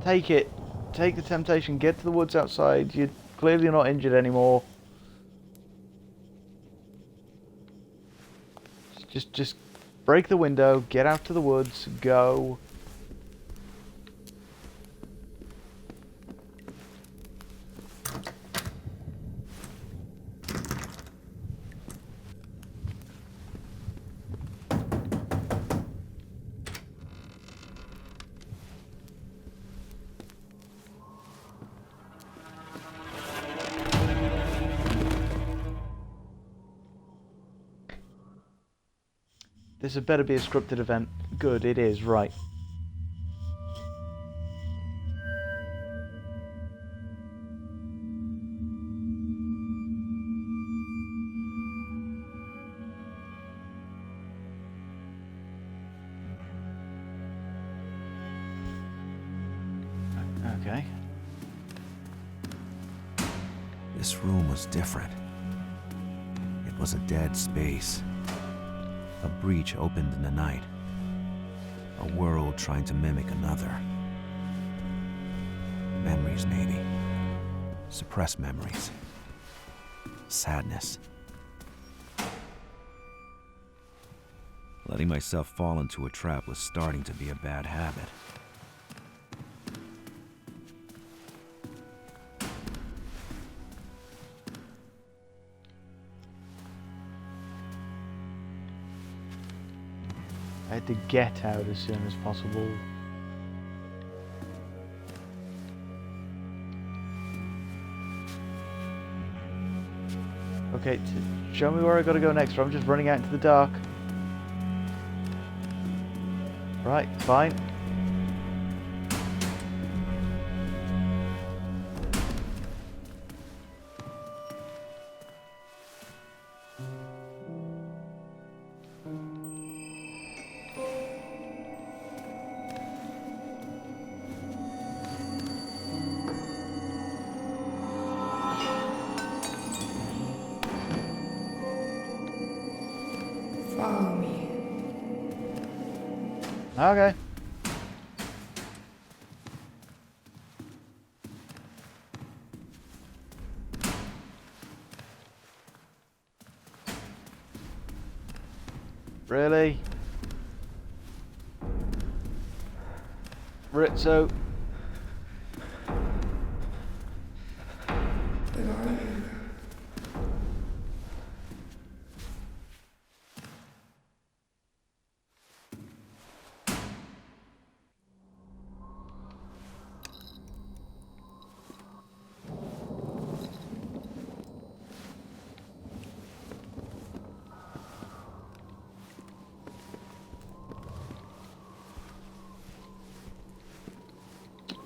Take it. Take the temptation. Get to the woods outside. You're clearly not injured anymore. Just break the window. Get out to the woods. Go. This had better be a scripted event. Good, it is, right. Okay. This room was different. It was a dead space. A breach opened in the night. A world trying to mimic another. Memories, maybe. Suppressed memories. Sadness. Letting myself fall into a trap was starting to be a bad habit. I had to get out as soon as possible. Okay, show me where I gotta go next, or I'm just running out into the dark. Right, fine. Follow me. Okay. Really? Rizzo. Where are you?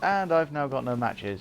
And I've now got no matches.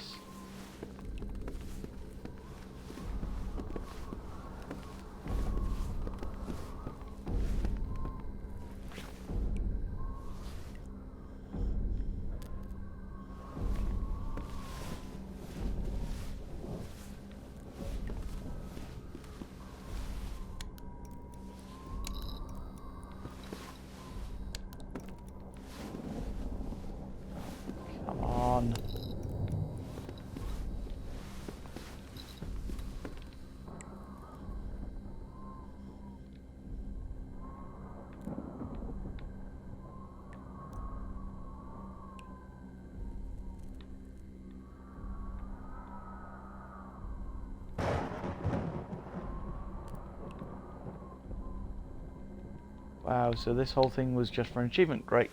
Come on. Wow, so this whole thing was just for an achievement. Great.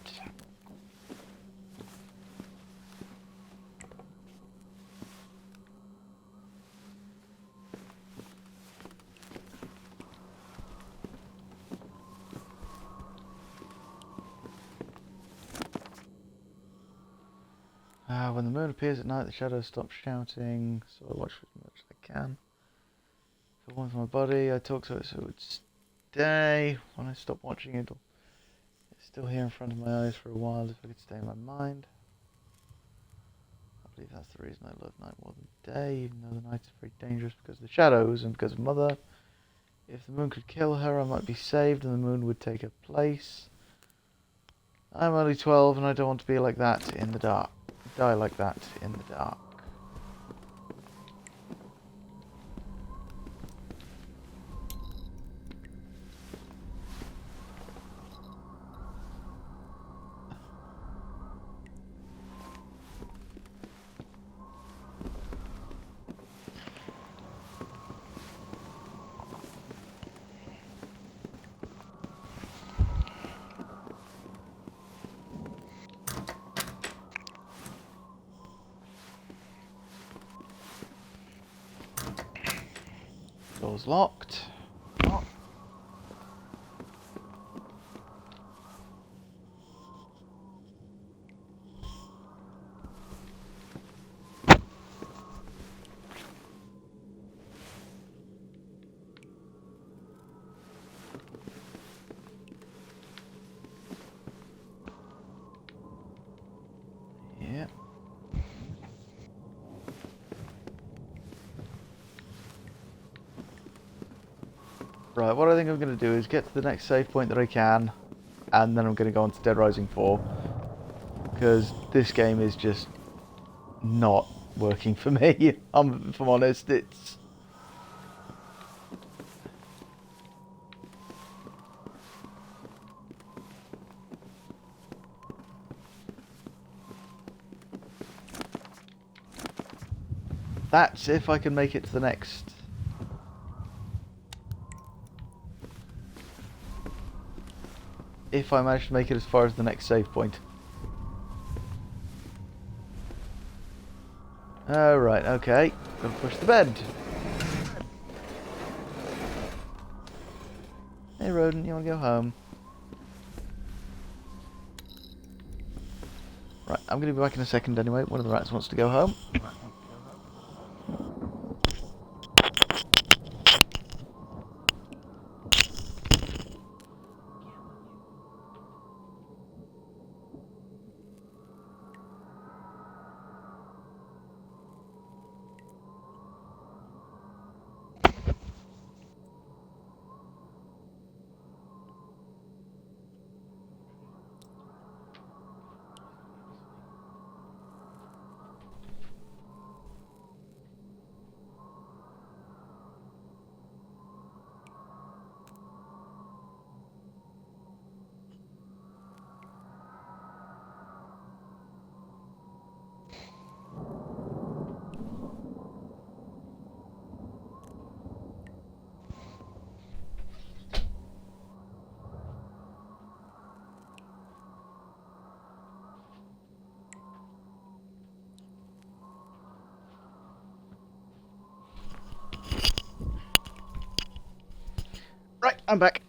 When the moon appears at night, the shadows stop shouting, so I watch for as much as I can. If it warms my body, I talk to it so it would stay. When I stop watching it, it's still here in front of my eyes for a while if I could stay in my mind. I believe that's the reason I love night more than day, even though the night is very dangerous because of the shadows and because of Mother. If the moon could kill her, I might be saved and the moon would take her place. I'm only 12 and I don't want to be like that in the dark. Die like that in the dark. Door's locked. Yeah. Right, what I think I'm going to do is get to the next save point that I can, and then I'm going to go on to Dead Rising 4, because this game is just not working for me. If I'm honest, it's... That's if I can make it to the next. If I manage to make it as far as the next save point. Oh, right, okay. Gotta push the bed. Hey, rodent, you want to go home? Right, I'm going to be back in a second anyway. One of the rats wants to go home. Right, I'm back.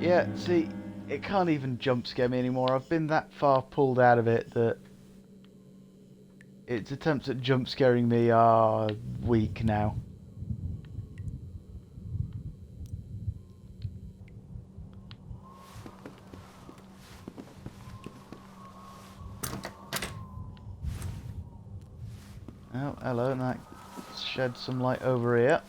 Yeah, see, it can't even jump scare me anymore. I've been that far pulled out of it that its attempts at jump scaring me are weak now. Oh, hello, and that sheds some light over here.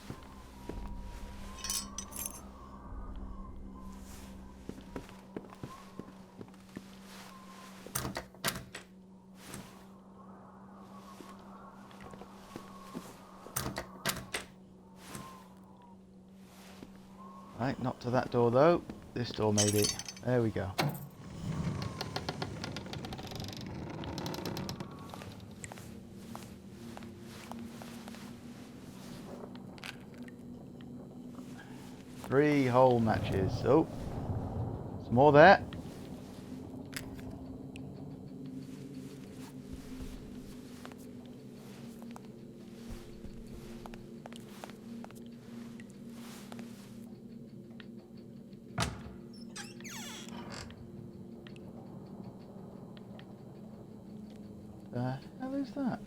Right, not to that door though. This door maybe. There we go. Three hole matches. Oh, some more there. The hell is that?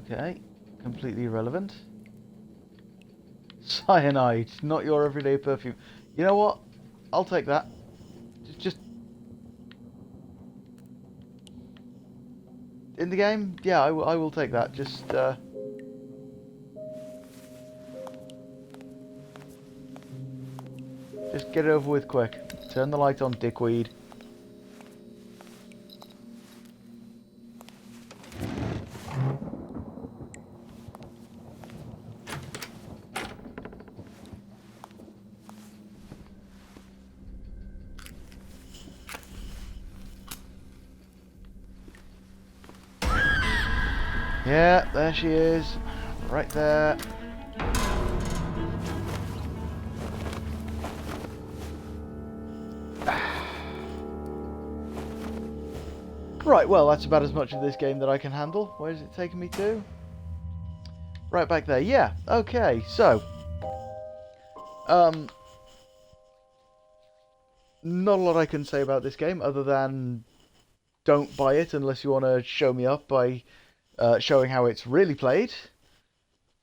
Okay, completely irrelevant. Cyanide, not your everyday perfume. You know what? I'll take that. Just in the game, yeah, I will take that. Just get it over with quick. Turn the light on, dickweed. Yeah, there she is. Right there. Right, well, that's about as much of this game that I can handle. Where is it taking me to? Right back there. Yeah, okay, so. Not a lot I can say about this game other than don't buy it unless you want to show me up by showing how it's really played.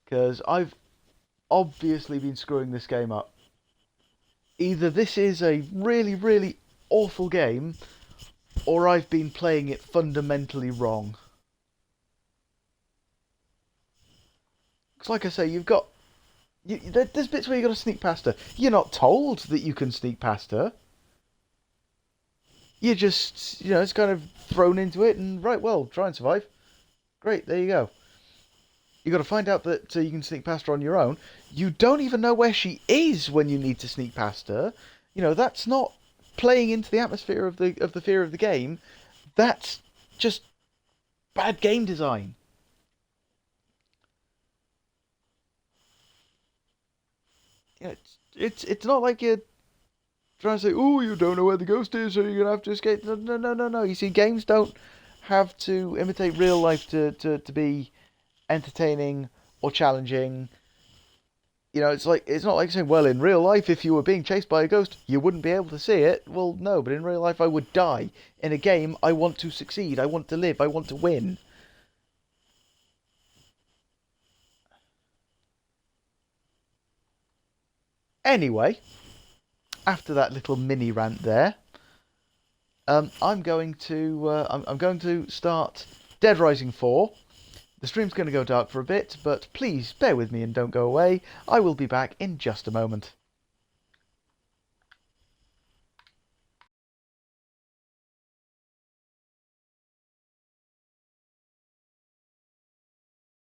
Because I've obviously been screwing this game up. Either this is a really, really awful game, or I've been playing it fundamentally wrong. Because like I say, you've got... there's bits where you've got to sneak past her. You're not told that you can sneak past her. You're just, it's kind of thrown into it and, right, well, try and survive. Great, there you go. You got to find out that you can sneak past her on your own. You don't even know where she is when you need to sneak past her. You know, that's not playing into the atmosphere of the fear of the game. That's just bad game design. Yeah, it's not like you're trying to say, oh, you don't know where the ghost is, so you're gonna have to escape. No. You see, games don't have to imitate real life to be entertaining or challenging. You know, it's not like saying, well, in real life, if you were being chased by a ghost, you wouldn't be able to see it. Well, no, but in real life, I would die. In a game, I want to succeed. I want to live. I want to win. Anyway, after that little mini rant there, I'm going to start Dead Rising 4. The stream's going to go dark for a bit, but please bear with me and don't go away. I will be back in just a moment.